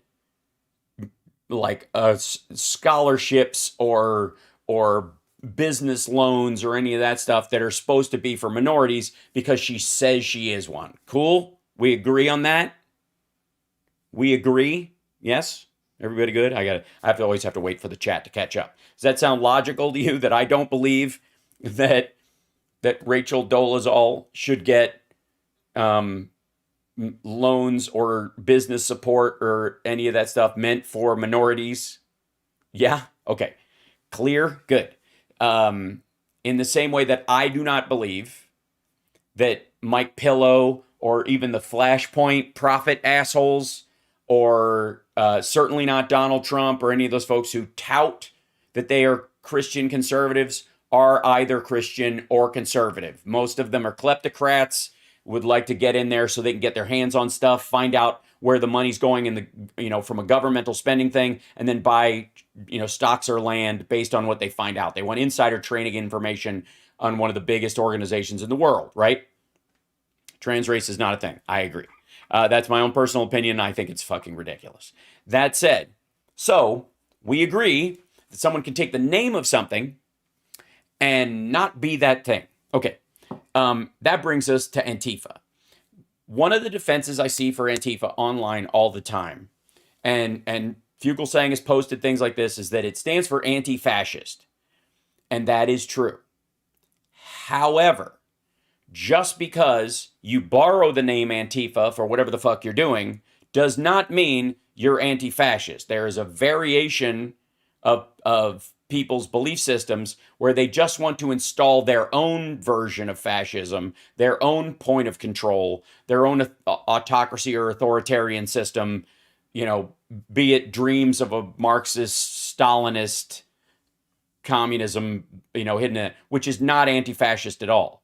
like scholarships or business loans or any of that stuff that are supposed to be for minorities because she says she is one. Cool? We agree on that? We agree? Yes? Everybody good? I always have to wait for the chat to catch up. Does that sound logical to you, that I don't believe that Rachel Dolezal should get loans or business support or any of that stuff meant for minorities? Yeah? Okay. Clear? Good. In the same way that I do not believe that Mike Pillow or even the Flashpoint prophet assholes, or certainly not Donald Trump or any of those folks who tout that they are Christian conservatives, are either Christian or conservative. Most of them are kleptocrats, would like to get in there so they can get their hands on stuff, find out where the money's going in the, from a governmental spending thing, and then buy, stocks or land based on what they find out. They want insider trading information on one of the biggest organizations in the world, right? Trans race is not a thing. I agree. That's my own personal opinion. I think it's fucking ridiculous. That said, so we agree that someone can take the name of something and not be that thing. Okay. That brings us to Antifa. One of the defenses I see for Antifa online all the time, and Fugelsang has posted things like this, is that it stands for anti-fascist. And that is true. However, just because you borrow the name Antifa for whatever the fuck you're doing does not mean you're anti-fascist. There is a variation of people's belief systems where they just want to install their own version of fascism, their own point of control, their own autocracy or authoritarian system, be it dreams of a Marxist, Stalinist communism, hidden in it, which is not anti-fascist at all.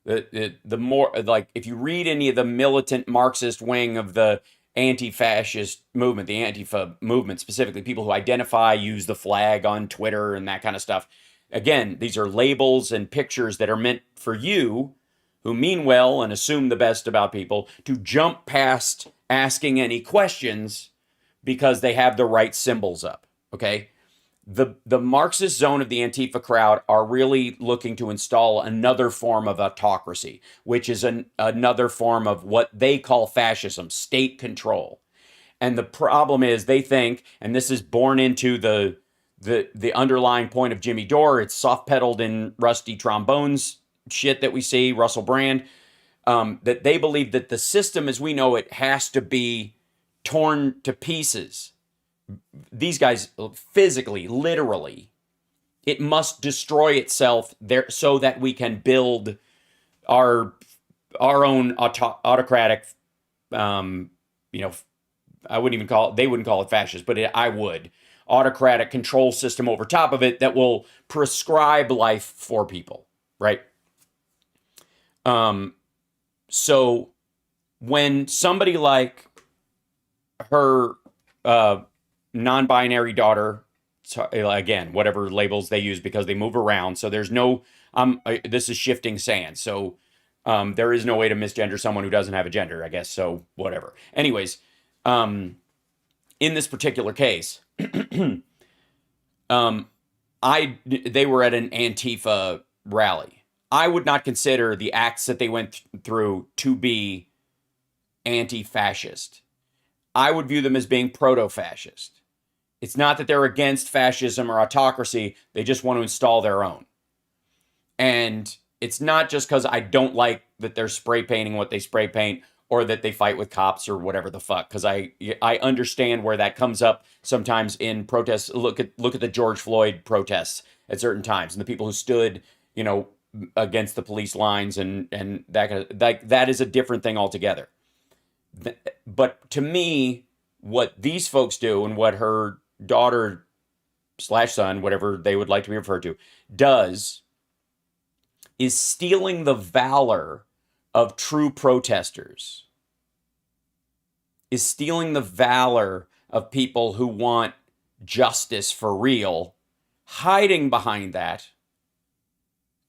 The more, like, if you read any of the militant Marxist wing of the anti-fascist movement, the Antifa movement, specifically people who identify, use the flag on Twitter and that kind of stuff. Again, these are labels and pictures that are meant for you, who mean well and assume the best about people, to jump past asking any questions because they have the right symbols up, okay? The Marxist zone of the Antifa crowd are really looking to install another form of autocracy, which is another form of what they call fascism, state control. And the problem is they think, and this is born into the underlying point of Jimmy Dore, it's soft-pedaled in Rusty Trombones shit that we see, Russell Brand, that they believe that the system as we know it has to be torn to pieces. These guys physically, literally, it must destroy itself there so that we can build our own autocratic, I wouldn't even call it, they wouldn't call it fascist, but I would. Autocratic control system over top of it that will prescribe life for people, right? So when somebody like her non-binary daughter, again, whatever labels they use because they move around, so there's no, this is shifting sand, so there is no way to misgender someone who doesn't have a gender, I guess, so whatever. Anyways, in this particular case, they were at an Antifa rally. I would not consider the acts that they went through to be anti-fascist. I would view them as being proto-fascist. It's not that they're against fascism or autocracy. They just want to install their own. And it's not just because I don't like that they're spray painting what they spray paint or that they fight with cops or whatever the fuck. Because I understand where that comes up sometimes in protests. Look at the George Floyd protests at certain times and the people who stood, against the police lines and that kind of, that is a different thing altogether. But to me, what these folks do and what her daughter / son, whatever they would like to be referred to, does is stealing the valor of true protesters, is stealing the valor of people who want justice for real, hiding behind that,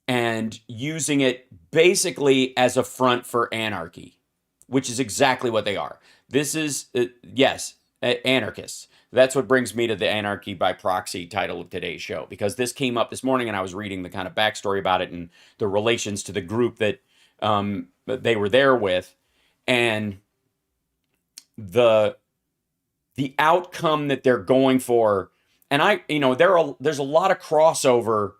and using it basically as a front for anarchy, which is exactly what they are. This is, yes, anarchists. That's what brings me to the Anarchy by Proxy title of today's show, because this came up this morning and I was reading the kind of backstory about it and the relations to the group that they were there with, and the outcome that they're going for. And there's a lot of crossover.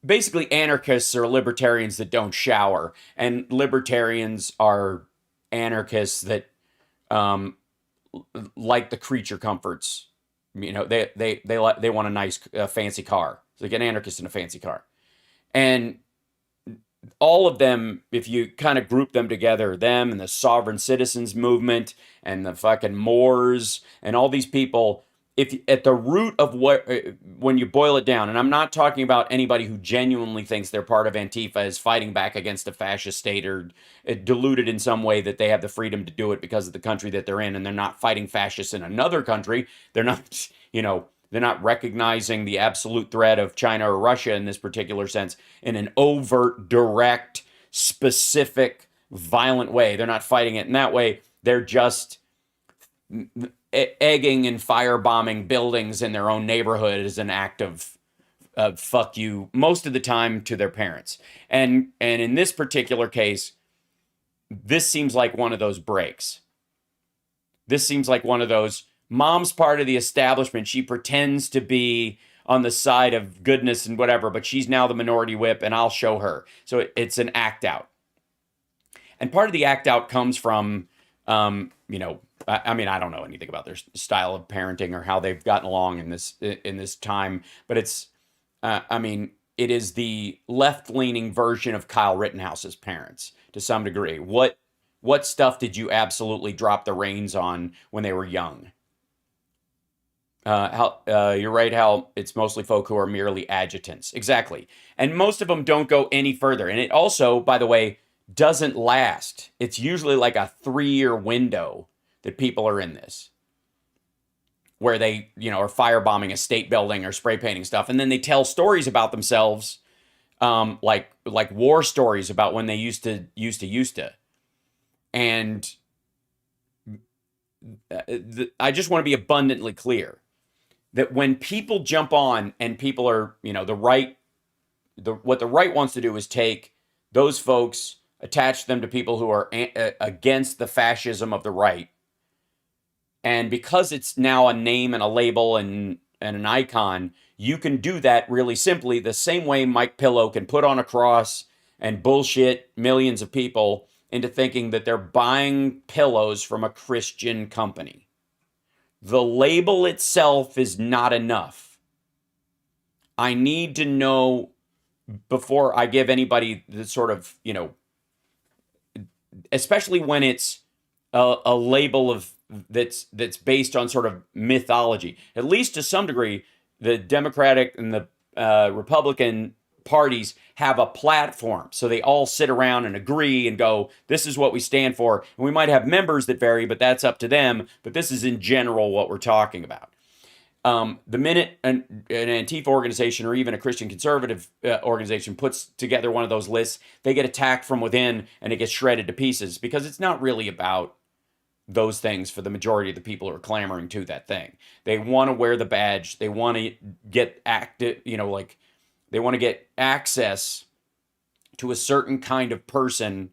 Basically, anarchists are libertarians that don't shower, and libertarians are anarchists that like the creature comforts. They want a nice fancy car. So they get anarchists in a fancy car, and all of them, if you kind of group them together, them and the sovereign citizens movement and the fucking Moors and all these people, if at the root of what, when you boil it down, and I'm not talking about anybody who genuinely thinks they're part of Antifa is fighting back against a fascist state or deluded in some way that they have the freedom to do it because of the country that they're in, and they're not fighting fascists in another country. They're not, they're not recognizing the absolute threat of China or Russia in this particular sense in an overt, direct, specific, violent way. They're not fighting it in that way. They're just egging and firebombing buildings in their own neighborhood as an act of fuck you, most of the time to their parents. And in this particular case, this seems like one of those breaks. This seems like one of those, mom's part of the establishment. She pretends to be on the side of goodness and whatever, but she's now the minority whip and I'll show her. So it's an act out. And part of the act out comes from, I don't know anything about their style of parenting or how they've gotten along in this time, but it's, it is the left-leaning version of Kyle Rittenhouse's parents to some degree. What stuff did you absolutely drop the reins on when they were young? You're right, Hal. It's mostly folk who are merely adjutants. Exactly. And most of them don't go any further. And it also, by the way, doesn't last. It's usually like a 3-year window that people are in this, where they, are firebombing a state building or spray painting stuff. And then they tell stories about themselves, like war stories about when they used to. And I just want to be abundantly clear that when people jump on and people are, what the right wants to do is take those folks, attach them to people who are against the fascism of the right. And because it's now a name and a label and an icon, you can do that really simply the same way Mike Pillow can put on a cross and bullshit millions of people into thinking that they're buying pillows from a Christian company. The label itself is not enough. I need to know before I give anybody the sort of, especially when it's a label of that's based on sort of mythology. At least to some degree, the Democratic and the Republican parties have a platform. So they all sit around and agree and go, this is what we stand for. And we might have members that vary, but that's up to them. But this is in general what we're talking about. The minute an Antifa organization or even a Christian conservative organization puts together one of those lists, they get attacked from within and it gets shredded to pieces because it's not really about those things for the majority of the people who are clamoring to that thing. They want to wear the badge. They want to get active, like they want to get access to a certain kind of person,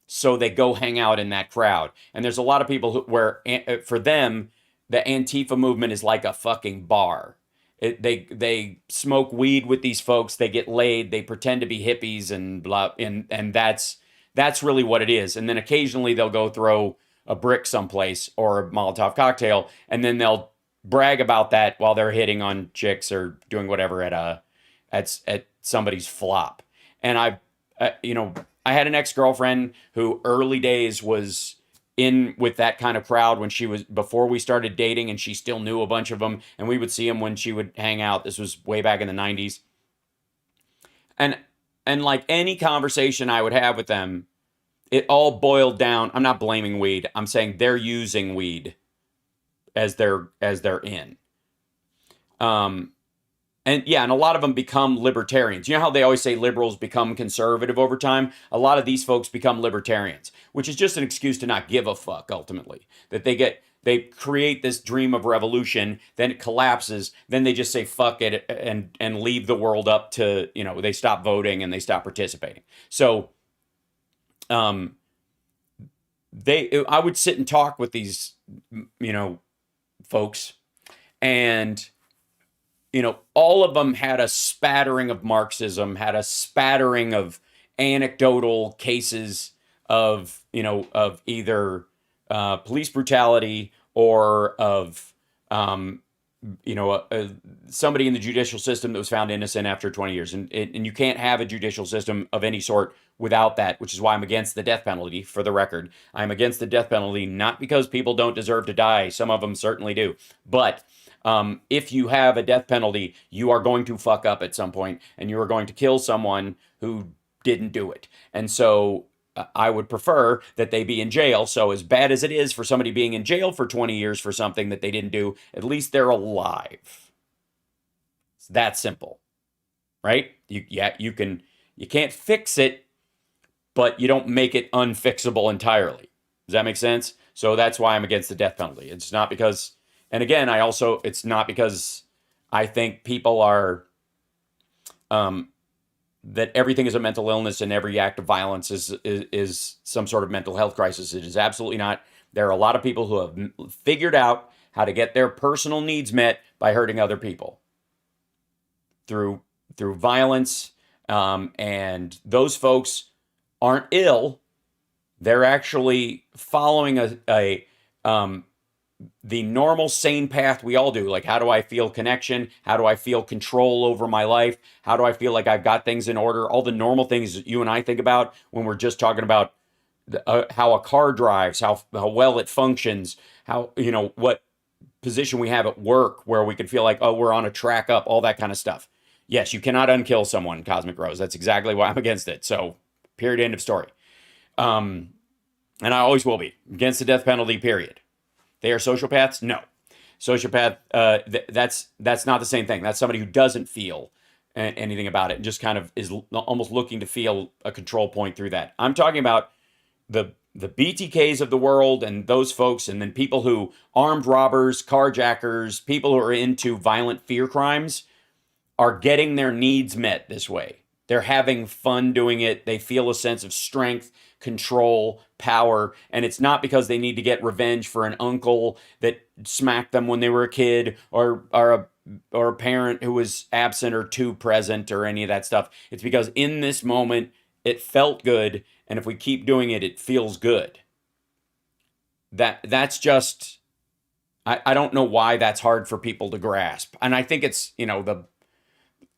so they go hang out in that crowd. And there's a lot of people where for them, the Antifa movement is like a fucking bar. They smoke weed with these folks. They get laid. They pretend to be hippies and blah. And that's really what it is. And then occasionally they'll go throw a brick someplace or a Molotov cocktail, and then they'll brag about that while they're hitting on chicks or doing whatever at somebody's flop. And I had an ex-girlfriend who early days was in with that kind of crowd before we started dating, and she still knew a bunch of them, and we would see them when she would hang out. This was way back in the 90s. And like any conversation I would have with them, it all boiled down. I'm not blaming weed. I'm saying they're using weed as they're in. And a lot of them become libertarians. You know how they always say liberals become conservative over time? A lot of these folks become libertarians, which is just an excuse to not give a fuck, ultimately. That they create this dream of revolution, then it collapses, then they just say fuck it and leave the world up to, they stop voting and they stop participating. So I would sit and talk with these, folks, and all of them had a spattering of Marxism, had a spattering of anecdotal cases of either police brutality or of somebody in the judicial system that was found innocent after 20 years. And you can't have a judicial system of any sort without that, which is why I'm against the death penalty, for the record. I'm against the death penalty, not because people don't deserve to die. Some of them certainly do. But if you have a death penalty, you are going to fuck up at some point, and you are going to kill someone who didn't do it. And so I would prefer that they be in jail. So as bad as it is for somebody being in jail for 20 years for something that they didn't do, at least they're alive. It's that simple, right? You can't fix it, but you don't make it unfixable entirely. Does that make sense? So that's why I'm against the death penalty. It's not because, and again, it's not because I think people are, that everything is a mental illness and every act of violence is some sort of mental health crisis. It is absolutely not. There are a lot of people who have figured out how to get their personal needs met by hurting other people through violence, and those folks aren't ill. They're actually following the normal sane path we all do. Like, how do I feel connection? How do I feel control over my life? How do I feel like I've got things in order? All the normal things that you and I think about when we're just talking about how a car drives, how well it functions, how, what position we have at work where we can feel like, oh, we're on a track up, all that kind of stuff. Yes, you cannot unkill someone, Cosmic Rose. That's exactly why I'm against it. So, period, end of story. And I always will be against the death penalty, period. They are sociopaths? No. Sociopath, that's not the same thing. That's somebody who doesn't feel anything about it and just kind of is almost looking to feel a control point through that. I'm talking about the BTKs of the world and those folks, and then people who, armed robbers, carjackers, people who are into violent fear crimes, are getting their needs met this way. They're having fun doing it. They feel a sense of strength, control, power, and it's not because they need to get revenge for an uncle that smacked them when they were a kid, or a parent who was absent or too present, or any of that stuff. It's because in this moment it felt good, and if we keep doing it, it feels good. That's just, I don't know why that's hard for people to grasp, and I think it's the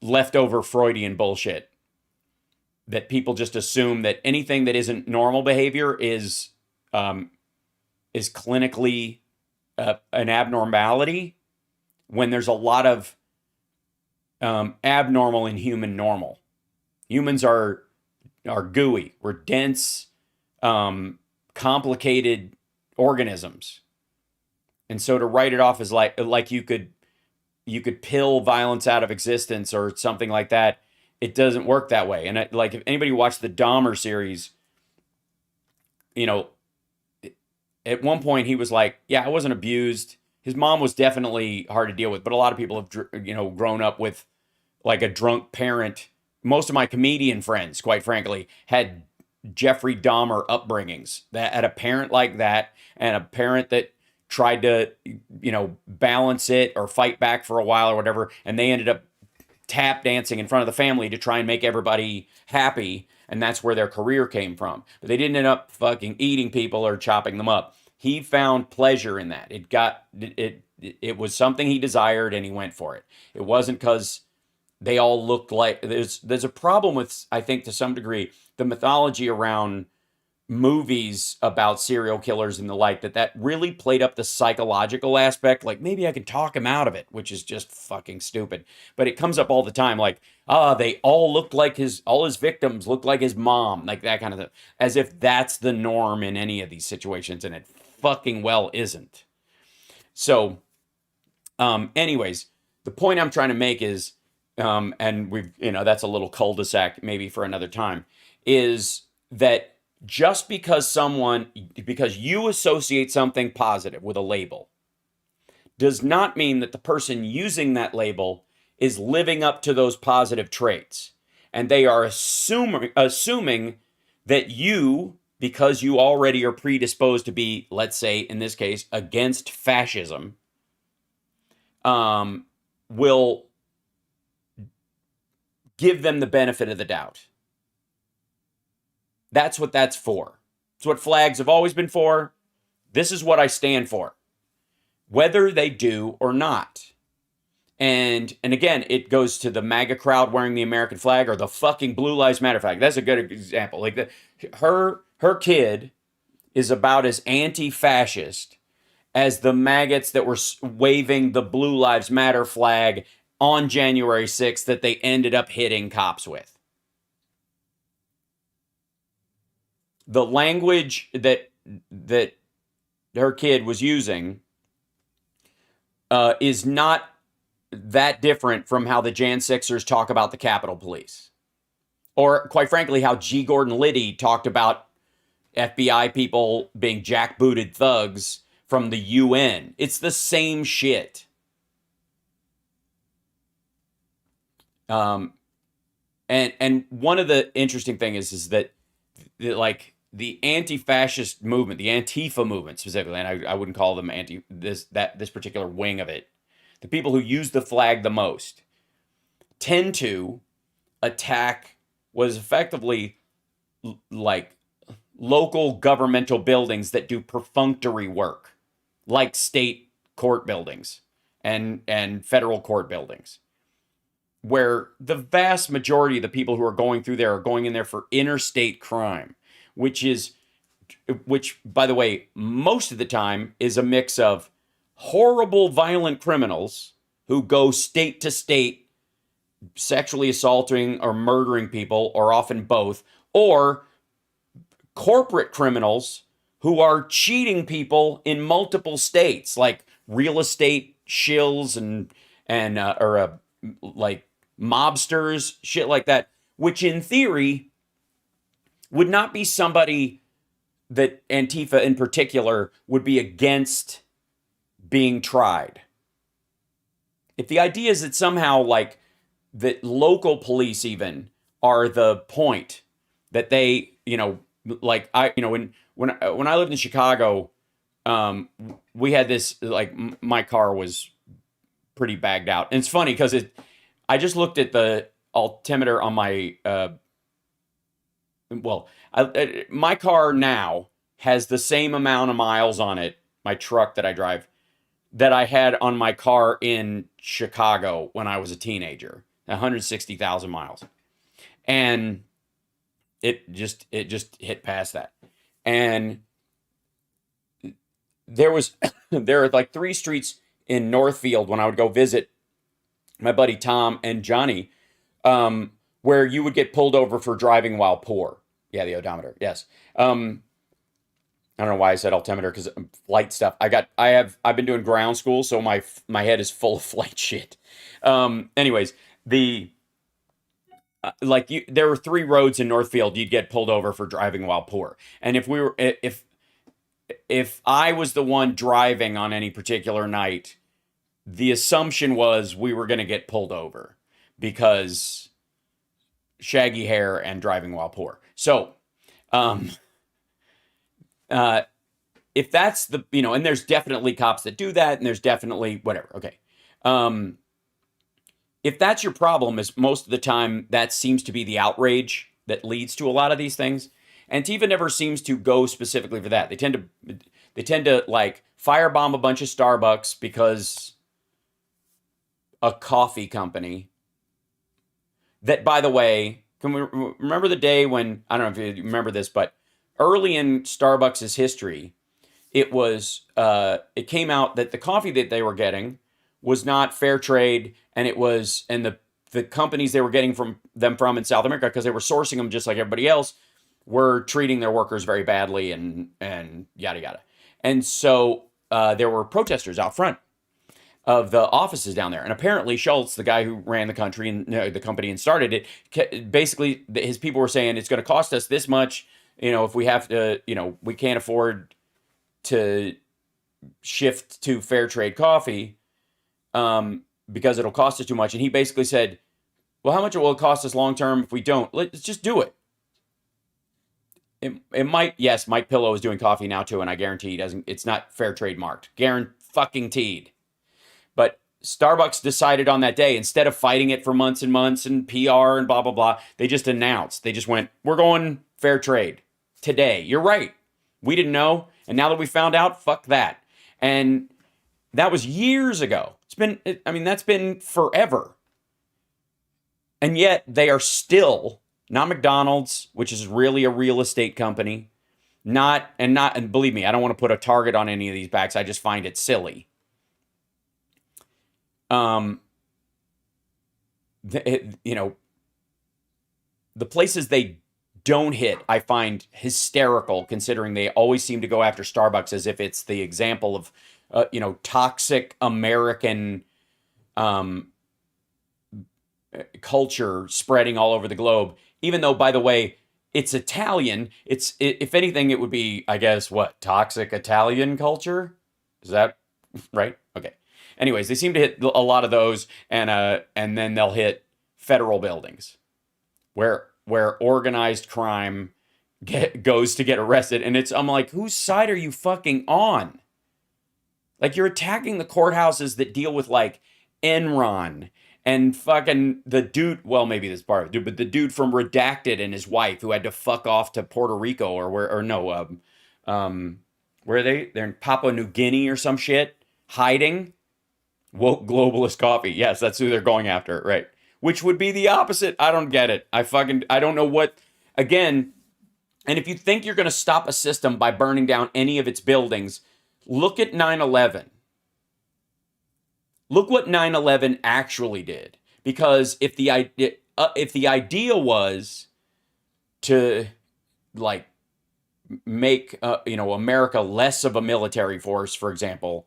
leftover Freudian bullshit that people just assume that anything that isn't normal behavior is clinically an abnormality when there's a lot of abnormal in human normal. Humans are gooey. We're dense, complicated organisms, and so to write it off as like you could pill violence out of existence or something like that, it doesn't work that way. And like if anybody watched the Dahmer series, you know, at one point he was like, "Yeah, I wasn't abused." His mom was definitely hard to deal with, but a lot of people have grown up with like a drunk parent. Most of my comedian friends, quite frankly, had Jeffrey Dahmer upbringings. That had a parent like that and a parent that tried to, balance it or fight back for a while or whatever, and they ended up tap dancing in front of the family to try and make everybody happy, and that's where their career came from. But they didn't end up fucking eating people or chopping them up. He found pleasure in that. It was something he desired, and he went for it. It wasn't because they all looked like there's a problem with, I think, to some degree, the mythology around movies about serial killers and the like, that really played up the psychological aspect. Like, maybe I can talk him out of it, which is just fucking stupid. But it comes up all the time, like, they all look like all his victims look like his mom, like that kind of thing, as if that's the norm in any of these situations, and it fucking well isn't. So, anyways, the point I'm trying to make is, and that's a little cul-de-sac maybe for another time, is that just because you associate something positive with a label does not mean that the person using that label is living up to those positive traits. And they are assuming that you, because you already are predisposed to be, let's say in this case, against fascism, will give them the benefit of the doubt. That's what that's for. It's what flags have always been for. This is what I stand for, whether they do or not. And again, it goes to the MAGA crowd wearing the American flag, or the fucking Blue Lives Matter flag. That's a good example. Like her kid is about as anti-fascist as the maggots that were waving the Blue Lives Matter flag on January 6th that they ended up hitting cops with. The language that her kid was using is not that different from how the Jan 6ers talk about the Capitol Police. Or, quite frankly, how G. Gordon Liddy talked about FBI people being jackbooted thugs from the UN. It's the same shit. And one of the interesting things is that, like, the anti-fascist movement, the Antifa movement specifically, and I wouldn't call them this particular wing of it, the people who use the flag the most tend to attack what is effectively like local governmental buildings that do perfunctory work, like state court buildings and federal court buildings, where the vast majority of the people who are going through there are going in there for interstate crime, which, by the way, most of the time is a mix of horrible, violent criminals who go state to state, sexually assaulting or murdering people, or often both, or corporate criminals who are cheating people in multiple states, like real estate shills or like mobsters, shit like that, which in theory would not be somebody that Antifa in particular would be against being tried. If the idea is that somehow, like, that local police even are the point, that they, like, when I lived in Chicago, we had this, like, my car was pretty bagged out. And it's funny because I just looked at the altimeter on my, my car now has the same amount of miles on it, my truck that I drive, that I had on my car in Chicago when I was a teenager, 160,000 miles. And it just hit past that. And there was there are like three streets in Northfield when I would go visit my buddy Tom and Johnny, where you would get pulled over for driving while poor. Yeah, the odometer. Yes. I don't know why I said altimeter because flight stuff. I've been doing ground school, so my head is full of flight shit. Anyways, the there were three roads in Northfield you'd get pulled over for driving while poor, and if I was the one driving on any particular night, the assumption was we were going to get pulled over because shaggy hair and driving while poor. So, um, uh, if that's and there's definitely cops that do that, and there's definitely whatever. Okay. Um, if that's your problem, is most of the time that seems to be the outrage that leads to a lot of these things. Antifa never seems to go specifically for that. They tend to like firebomb a bunch of Starbucks because a coffee company that, by the way, can we remember the day when, I don't know if you remember this, but early in Starbucks' history, it came out that the coffee that they were getting was not fair trade, and the companies they were getting from in South America, because they were sourcing them just like everybody else, were treating their workers very badly and yada yada. And so there were protesters out front of the offices down there. And apparently Schultz, the guy who ran the country and the company and started it, basically his people were saying it's going to cost us this much, if we have to, we can't afford to shift to fair trade coffee because it'll cost us too much. And he basically said, well, how much will it cost us long term if we don't? Let's just do it. It might, yes, Mike Pillow is doing coffee now too, and I guarantee he doesn't, it's not fair trade marked. Guaranteed. But Starbucks decided on that day, instead of fighting it for months and months and PR and blah, blah, blah, they just announced. They just went, we're going fair trade today. You're right. We didn't know. And now that we found out, fuck that. And that was years ago. That's been forever. And yet they are still, not McDonald's, which is really a real estate company, and believe me, I don't want to put a target on any of these backs. I just find it silly. The places they don't hit, I find hysterical, considering they always seem to go after Starbucks as if it's the example of, toxic American culture spreading all over the globe. Even though, by the way, it's Italian. If anything, it would be, I guess, toxic Italian culture? Is that right? Okay. Anyways, they seem to hit a lot of those, and then they'll hit federal buildings where organized crime goes to get arrested. And I'm like, whose side are you fucking on? Like, you're attacking the courthouses that deal with like Enron and fucking the dude. Well, maybe this part of it, but the dude from Redacted and his wife who had to fuck off to Puerto Rico where are they? They're in Papua New Guinea or some shit, hiding. Woke globalist coffee. Yes, that's who they're going after, right? Which would be the opposite. I don't get it. I don't know what, again, and if you think you're going to stop a system by burning down any of its buildings, look at 9/11. Look what 9/11 actually did. Because if the idea was to like make America less of a military force, for example,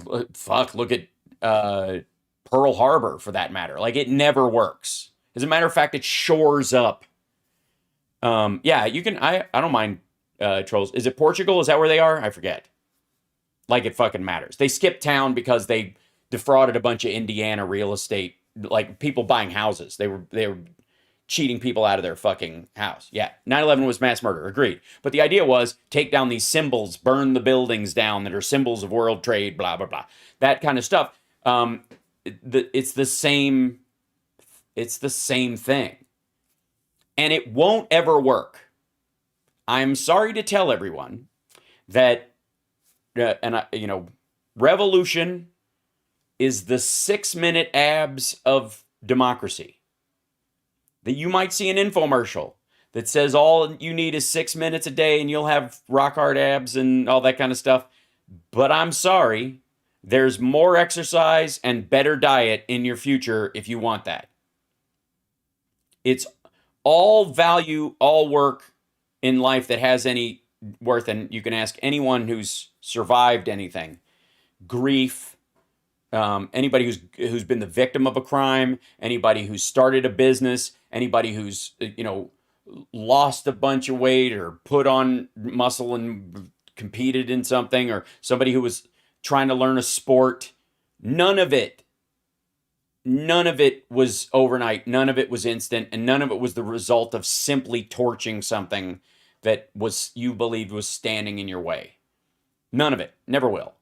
look at Pearl Harbor, for that matter. Like, it never works. As a matter of fact, it shores up. Yeah, you can. I don't mind trolls. Is it Portugal? Is that where they are? I forget. Like, it fucking matters. They skipped town because they defrauded a bunch of Indiana real estate, like people buying houses. They were cheating people out of their fucking house. Yeah, 9/11 was mass murder. Agreed. But the idea was take down these symbols, burn the buildings down that are symbols of world trade, blah, blah, blah. That kind of stuff. It's the same thing. And it won't ever work. I'm sorry to tell everyone that, revolution is the 6-minute abs of democracy. That you might see an infomercial that says all you need is 6 minutes a day and you'll have rock hard abs and all that kind of stuff. But I'm sorry, there's more exercise and better diet in your future if you want that. It's all value, all work in life that has any worth. And you can ask anyone who's survived anything, grief, anybody who's been the victim of a crime, anybody who's started a business, anybody who's lost a bunch of weight or put on muscle and competed in something, or somebody who was trying to learn a sport. None of it was overnight. None of it was instant, and none of it was the result of simply torching something that you believed was standing in your way. None of it. Never will.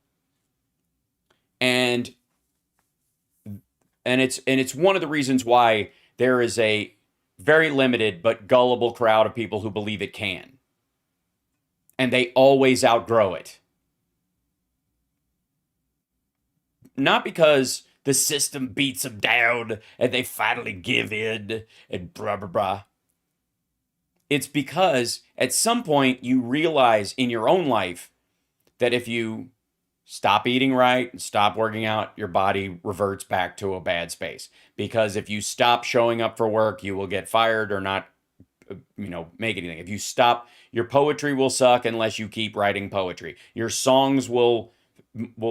And it's one of the reasons why there is a very limited but gullible crowd of people who believe it can. And they always outgrow it. Not because the system beats them down and they finally give in and blah, blah, blah. It's because at some point you realize in your own life that if you stop eating right and stop working out, your body reverts back to a bad space. Because if you stop showing up for work, you will get fired or not, make anything. If you stop, your poetry will suck unless you keep writing poetry. Your songs will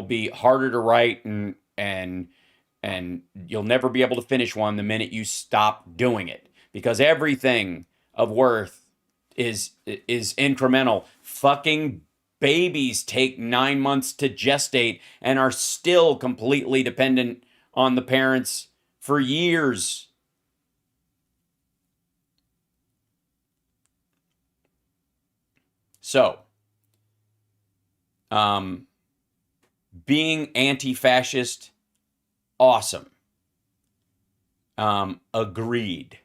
be harder to write, and you'll never be able to finish one the minute you stop doing it. Because everything of worth is incremental. Fucking babies take 9 months to gestate and are still completely dependent on the parents for years. So, being anti-fascist, awesome. Agreed.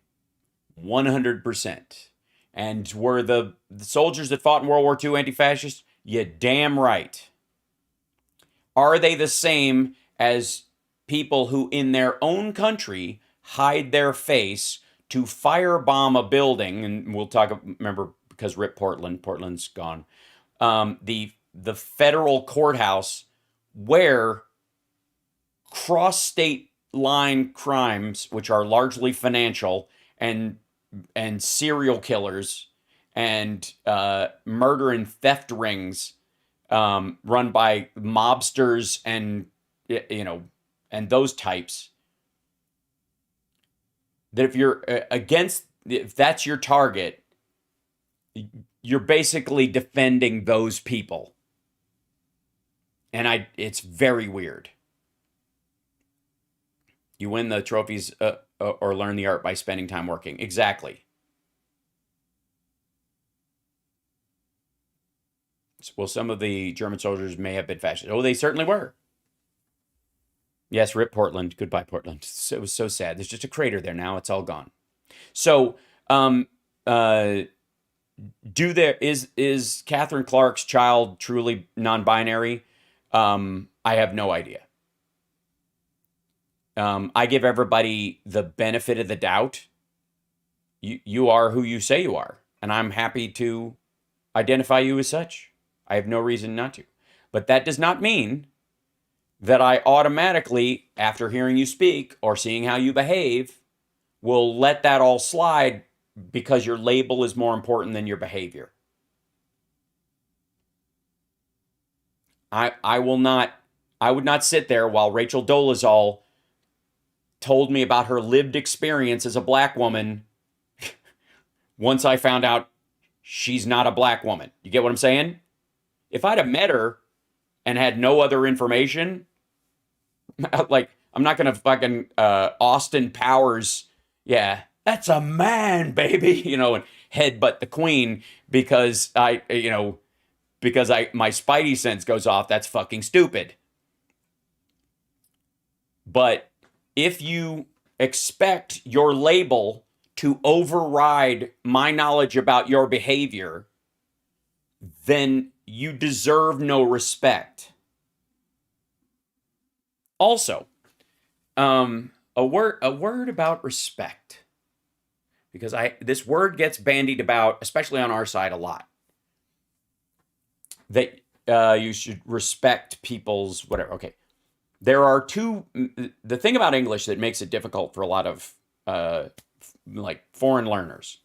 100%. And were the soldiers that fought in World War II anti-fascist? You damn right. Are they the same as people who in their own country hide their face to firebomb a building? And we'll talk, remember, because Rip Portland's gone. The federal courthouse where cross-state line crimes, which are largely financial, and serial killers and murder and theft rings run by mobsters and those types, that if you're if that's your target, you're basically defending those people. And it's very weird. You win the trophies or learn the art by spending time working. Exactly. Well, some of the German soldiers may have been fascist. Oh, they certainly were. Yes, rip Portland. Goodbye, Portland. It was so sad. There's just a crater there now. It's all gone. So, is Catherine Clark's child truly non-binary? I have no idea. I give everybody the benefit of the doubt. You are who you say you are, and I'm happy to identify you as such. I have no reason not to. But that does not mean that I automatically, after hearing you speak or seeing how you behave, will let that all slide because your label is more important than your behavior. I would not sit there while Rachel Dolezal told me about her lived experience as a black woman once I found out she's not a black woman. You get what I'm saying? If I'd have met her and had no other information, like, I'm not going to fucking Austin Powers, yeah, that's a man, baby, and headbutt the queen because my spidey sense goes off. That's fucking stupid. But if you expect your label to override my knowledge about your behavior, then you deserve no respect. Also, a word about respect. because this word gets bandied about, especially on our side, a lot. That you should respect people's whatever. Okay, there are two. The thing about English that makes it difficult for a lot of like foreign learners,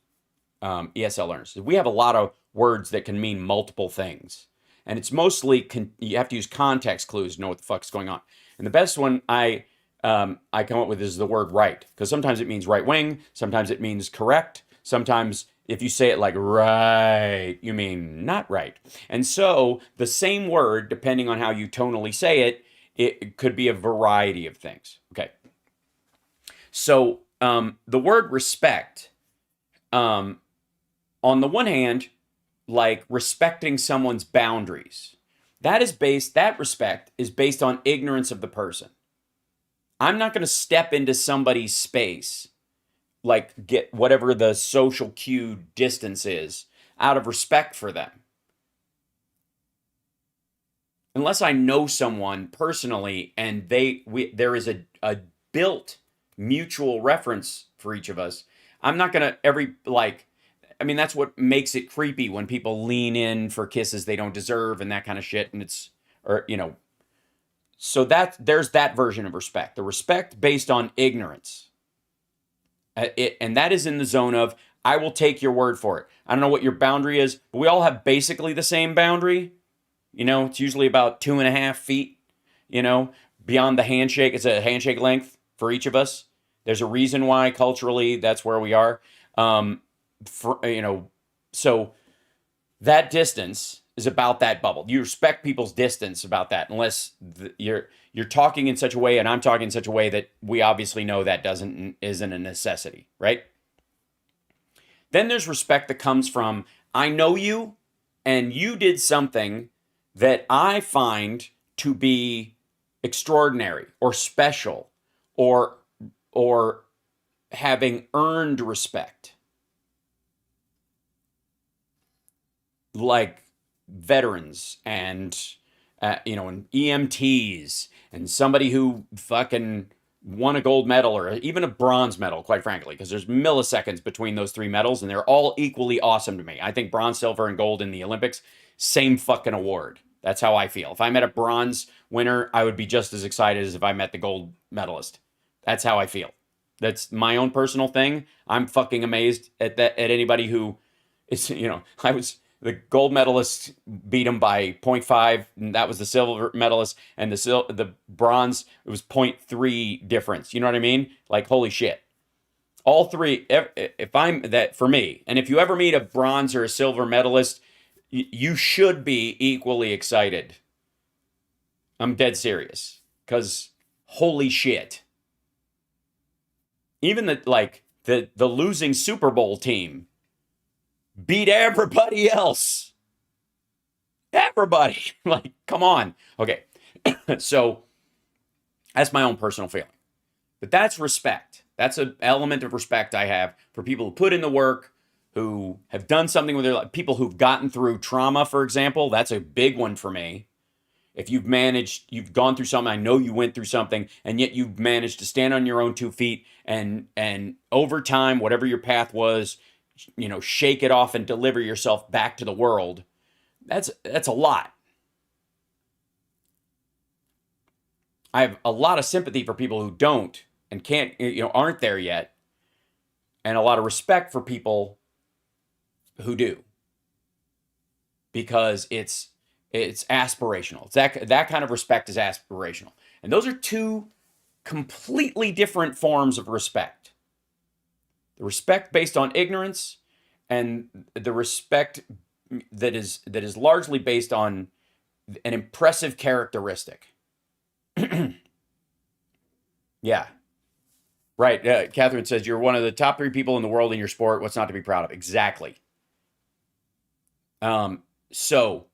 ESL learners, we have a lot of words that can mean multiple things, and it's mostly you have to use context clues to know what the fuck's going on. And the best one I come up with is the word right, because sometimes it means right wing, sometimes it means correct, sometimes if you say it like right, you mean not right. And so the same word, depending on how you tonally say it, it could be a variety of things. Okay. So the word respect, on the one hand, like respecting someone's boundaries, that respect is based on ignorance of the person. I'm not going to step into somebody's space, like get whatever the social cue distance is, out of respect for them. Unless I know someone personally and there is a built mutual reference for each of us, I'm not going to that's what makes it creepy when people lean in for kisses they don't deserve and that kind of shit. And so there's that version of respect, the respect based on ignorance. And that is in the zone of, I will take your word for it. I don't know what your boundary is, but we all have basically the same boundary. It's usually about 2.5 feet, beyond the handshake. It's a handshake length for each of us. There's a reason why culturally that's where we are. So that distance is about that bubble. You respect people's distance about that, unless you're talking in such a way and I'm talking in such a way that we obviously know that isn't a necessity, right? Then there's respect that comes from, I know you and you did something that I find to be extraordinary or special or having earned respect. Like veterans and and EMTs and somebody who fucking won a gold medal or even a bronze medal, quite frankly, because there's milliseconds between those three medals and they're all equally awesome to me. I think bronze, silver, and gold in the Olympics, same fucking award. That's how I feel. If I met a bronze winner, I would be just as excited as if I met the gold medalist. That's how I feel. That's my own personal thing. I'm fucking amazed at anybody who is, the gold medalist beat him by 0.5, and that was the silver medalist, and the bronze, it was 0.3 difference. You know what I mean? Like, holy shit. All three, if I'm that for me, and if you ever meet a bronze or a silver medalist, you should be equally excited. I'm dead serious, because holy shit. Even the losing Super Bowl team beat everybody else. Everybody. Like, come on. Okay. So that's my own personal feeling. But that's respect. That's an element of respect I have for people who put in the work, who have done something with their life, people who've gotten through trauma, for example. That's a big one for me. If you've gone through something, I know you went through something, and yet you've managed to stand on your own 2 feet and over time, whatever your path was, shake it off and deliver yourself back to the world. That's a lot. I have a lot of sympathy for people who don't and can't, aren't there yet, and a lot of respect for people who do, because it's aspirational. It's that kind of respect is aspirational, and those are two completely different forms of respect. The respect based on ignorance, and the respect that is largely based on an impressive characteristic. Yeah. Right. Catherine says, you're one of the top 3 people in the world in your sport. What's not to be proud of? Exactly. So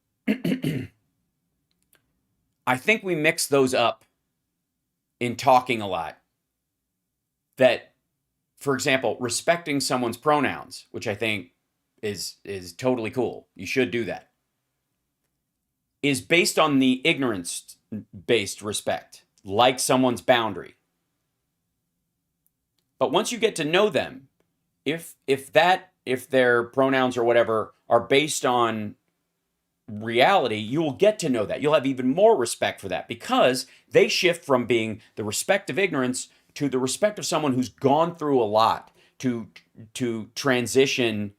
I think we mix those up in talking a lot. That, for example, respecting someone's pronouns, which I think is totally cool. You should do that. Is based on the ignorance-based respect, like someone's boundary. But once you get to know them if their pronouns or whatever are based on reality, you will get to know that. You'll have even more respect for that because they shift from being the respect of ignorance to the respect of someone who's gone through a lot to transition,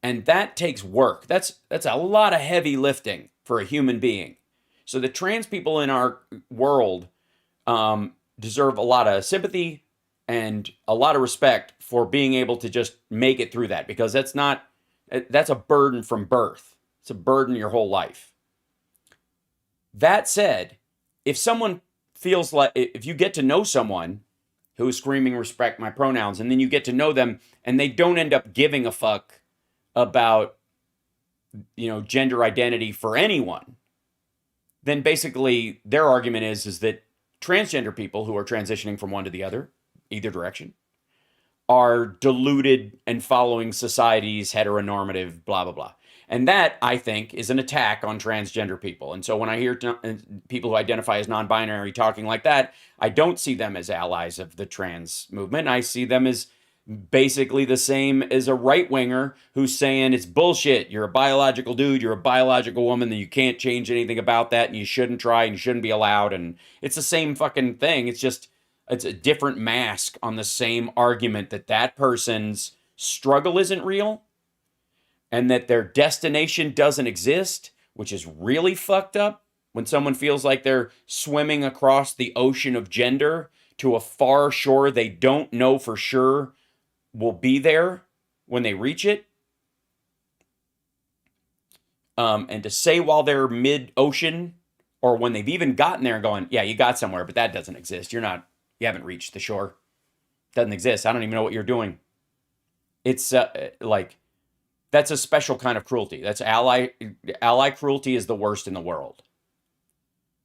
and that takes work. That's a lot of heavy lifting for a human being. So the trans people in our world deserve a lot of sympathy and a lot of respect for being able to just make it through that, because that's a burden from birth. It's a burden your whole life. That said, if someone feels like, if you get to know someone who is screaming respect my pronouns, and then you get to know them and they don't end up giving a fuck about, gender identity for anyone, then basically their argument is that transgender people who are transitioning from one to the other, either direction, are deluded and following society's heteronormative blah, blah, blah. And that, I think, is an attack on transgender people. And so when I hear people who identify as non-binary talking like that, I don't see them as allies of the trans movement. I see them as basically the same as a right-winger who's saying it's bullshit. You're a biological dude, you're a biological woman, and you can't change anything about that, and you shouldn't try, and you shouldn't be allowed. And it's the same fucking thing. It's a different mask on the same argument that person's struggle isn't real and that their destination doesn't exist, which is really fucked up when someone feels like they're swimming across the ocean of gender to a far shore they don't know for sure will be there when they reach it. And to say while they're mid-ocean, or when they've even gotten there and going, yeah, you got somewhere, but that doesn't exist. You haven't reached the shore. Doesn't exist. I don't even know what you're doing. It's that's a special kind of cruelty. That's ally cruelty is the worst in the world.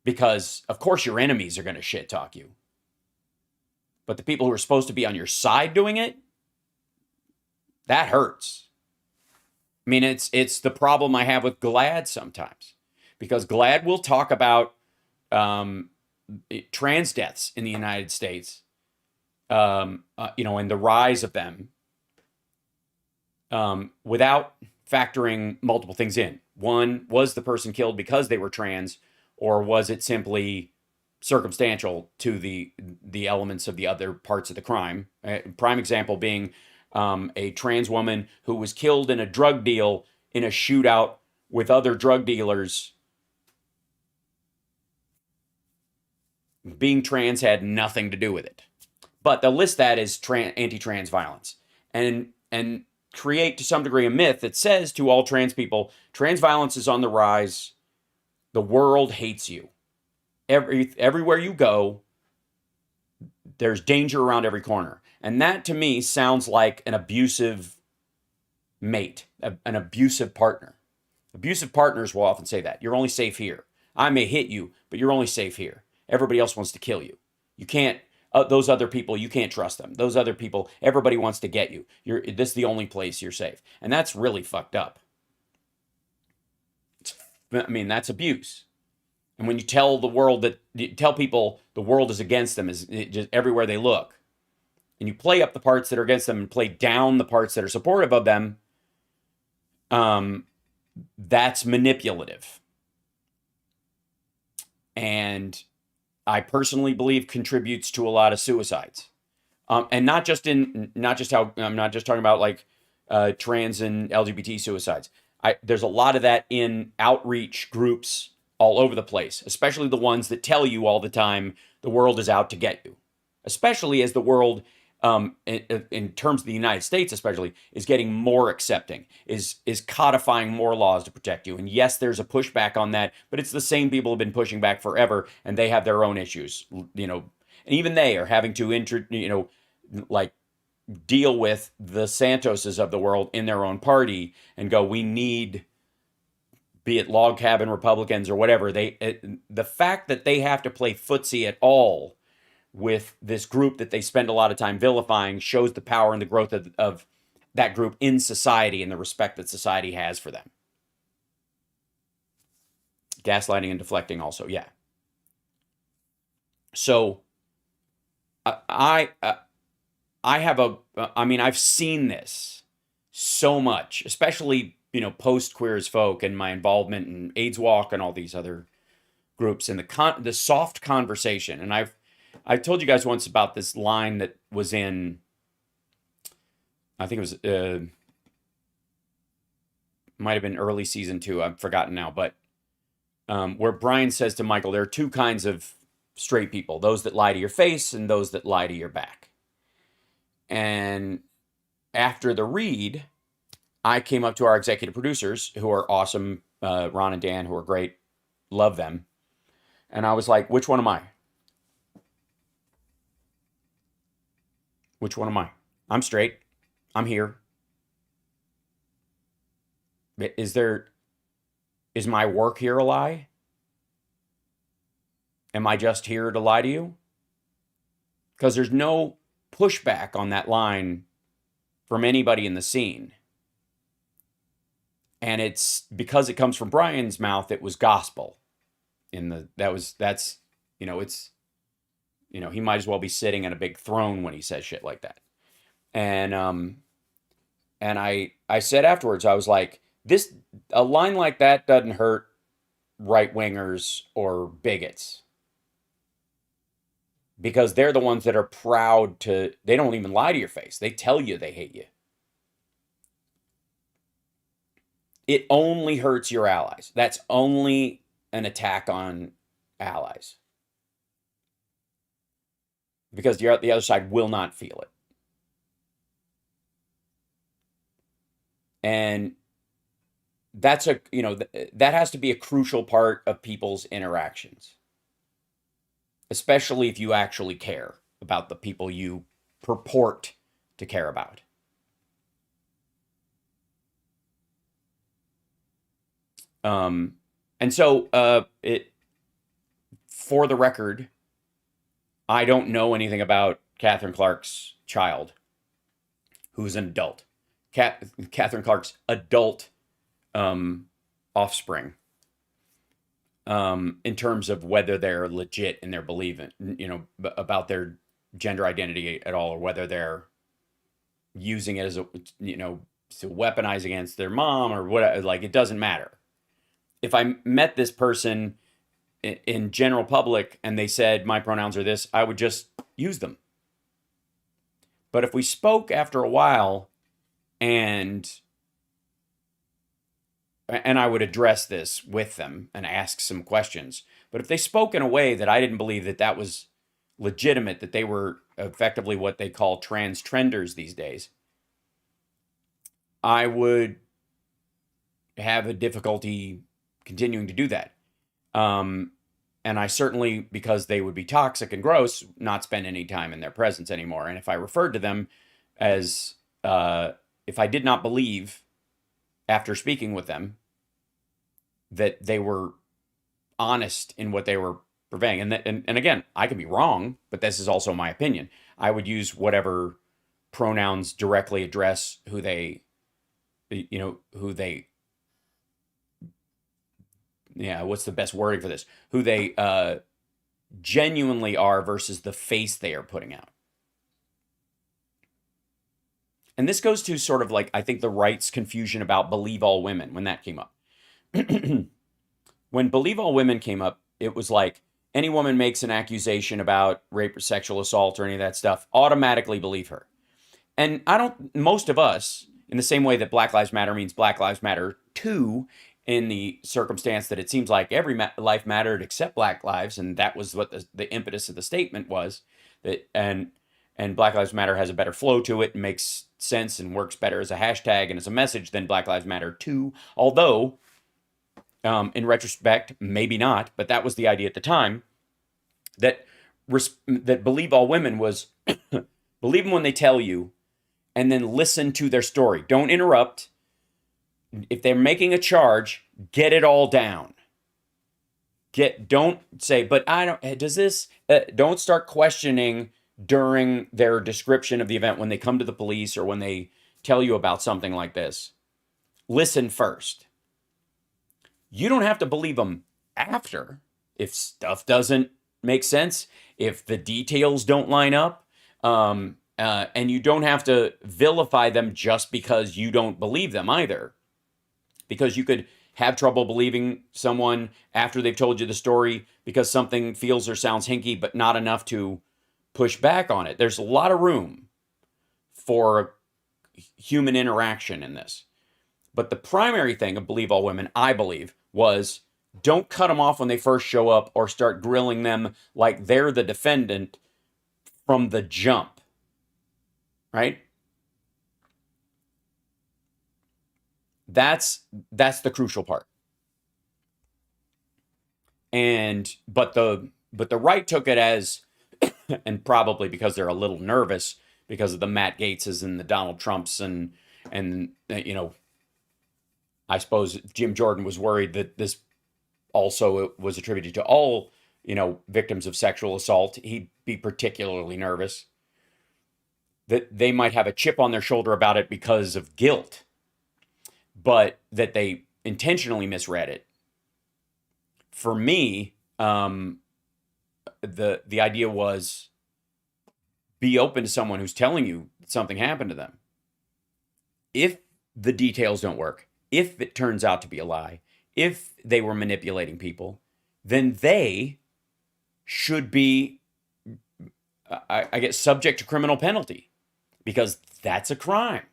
Because of course your enemies are going to shit talk you. But the people who are supposed to be on your side doing it, that hurts. I mean, it's the problem I have with GLAAD sometimes. Because GLAAD will talk about trans deaths in the United States, and the rise of them, without factoring multiple things in. One, was the person killed because they were trans, or was it simply circumstantial to the elements of the other parts of the crime? Prime example being a trans woman who was killed in a drug deal in a shootout with other drug dealers. Being trans had nothing to do with it. But they'll list that as anti-trans violence and create to some degree a myth that says to all trans people, trans violence is on the rise. The world hates you. Everywhere you go, there's danger around every corner. And that to me sounds like an abusive mate, an abusive partner. Abusive partners will often say that. You're only safe here. I may hit you, but you're only safe here. Everybody else wants to kill you. You can't, those other people, you can't trust them. Those other people, everybody wants to get you. This is the only place you're safe. And that's really fucked up. That's abuse. And when you tell people the world is against them, is just everywhere they look, and you play up the parts that are against them and play down the parts that are supportive of them, that's manipulative. And I personally believe contributes to a lot of suicides. And not just how, I'm not just talking about like trans and LGBT suicides. There's a lot of that in outreach groups all over the place, especially the ones that tell you all the time the world is out to get you. Especially as the world, in terms of the United States especially, is getting more accepting, is codifying more laws to protect you. And yes, there's a pushback on that, but it's the same people who've been pushing back forever, and they have their own issues, and even they are having to, deal with the Santoses of the world in their own party and go, we need, be it log cabin Republicans or whatever, the fact that they have to play footsie at all with this group that they spend a lot of time vilifying shows the power and the growth of that group in society and the respect that society has for them. Gaslighting and deflecting also, yeah. So I I have a, I mean, I've seen this so much, especially, post Queer as Folk and my involvement in AIDS Walk and all these other groups and the soft conversation. And I told you guys once about this line that was in, I think it was, might have been early season 2. I've forgotten now, but where Brian says to Michael, there are two kinds of straight people: those that lie to your face and those that lie to your back. And after the read, I came up to our executive producers, who are awesome, Ron and Dan, who are great, love them. And I was like, which one am I? Which one am I? I'm straight. I'm here. Is my work here a lie? Am I just here to lie to you? Because there's no pushback on that line from anybody in the scene. And it's because it comes from Brian's mouth, it was gospel. He might as well be sitting in a big throne when he says shit like that. And I said afterwards, I was like, a line like that doesn't hurt right wingers or bigots, because they're the ones that are proud to, they don't even lie to your face. They tell you they hate you. It only hurts your allies. That's only an attack on allies, because the other side will not feel it. And that's that has to be a crucial part of people's interactions, especially if you actually care about the people you purport to care about. And so, for the record, I don't know anything about Catherine Clark's child, who's an adult. Catherine Clark's adult offspring, in terms of whether they're legit in their belief, about their gender identity at all, or whether they're using it as to weaponize against their mom or whatever. Like, it doesn't matter. If I met this person in general public and they said my pronouns are this, I would just use them. But if we spoke after a while, and I would address this with them and ask some questions, but if they spoke in a way that I didn't believe that was legitimate, that they were effectively what they call trenders these days, I would have a difficulty continuing to do that. And I certainly, because they would be toxic and gross, not spend any time in their presence anymore. And if I referred to them as, if I did not believe, after speaking with them, that they were honest in what they were purveying, and again, I could be wrong, but this is also my opinion, I would use whatever pronouns directly address who they, what's the best wording for this? Who they genuinely are versus the face they are putting out. And this goes to sort of like, I think, the right's confusion about believe all women when that came up. When believe all women came up, it was like, any woman makes an accusation about rape or sexual assault or any of that stuff, automatically believe her. And most of us, in the same way that Black Lives Matter means Black Lives Matter too, in the circumstance that it seems like every life mattered except Black lives, and that was what the impetus of the statement was, that and Black Lives Matter has a better flow to it and makes sense and works better as a hashtag and as a message than Black Lives Matter too. Although, in retrospect, maybe not, but that was the idea at the time, that believe all women was believe them when they tell you, and then listen to their story. Don't interrupt. If they're making a charge, get it all down. Don't say, but I don't, does this, don't start questioning during their description of the event when they come to the police or when they tell you about something like this. Listen first. You don't have to believe them after. If stuff doesn't make sense, if the details don't line up, And you don't have to vilify them just because you don't believe them either. Because you could have trouble believing someone after they've told you the story because something feels or sounds hinky, but not enough to push back on it. There's a lot of room for human interaction in this. But the primary thing of Believe All Women, I believe, was don't cut them off when they first show up or start grilling them like they're the defendant from the jump, right? That's the crucial part. And but the right took it as, and probably because they're a little nervous because of the Matt Gaetzes and the Donald Trumps and you know, I suppose Jim Jordan was worried that this also was attributed to all, you know, victims of sexual assault. He'd be particularly nervous that they might have a chip on their shoulder about it because of guilt, but that they intentionally misread it. For me, the idea was be open to someone who's telling you something happened to them. If the details don't work, if it turns out to be a lie, if they were manipulating people, then they should be, I guess, subject to criminal penalty because that's a crime.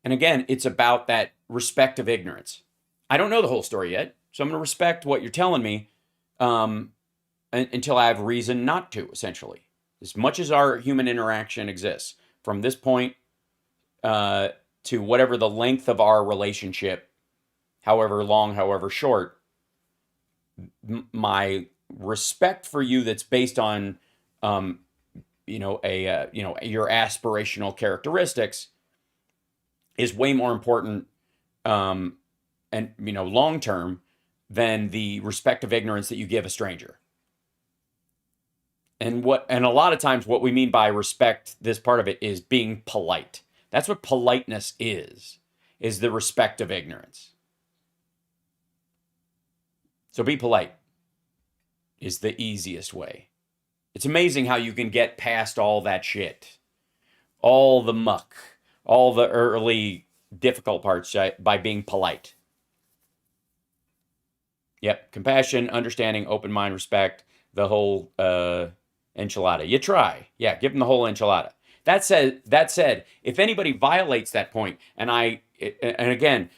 And again, it's about that respect of ignorance. I don't know the whole story yet, so I'm going to respect what you're telling me until I have reason not to, essentially. As much as our human interaction exists, from this point to whatever the length of our relationship, however long, however short, my respect for you that's based on, you know, your aspirational characteristics is way more important, and, you know, long term than the respect of ignorance that you give a stranger. And a lot of times what we mean by respect, this part of it, is being polite. That's what politeness is the respect of ignorance. So be polite is the easiest way. It's amazing how you can get past all that shit, all the muck, all the early difficult parts by being polite. Yep, compassion, understanding, open mind, respect, the whole enchilada. You try. Yeah, give them the whole enchilada. That said, if anybody violates that point, and again,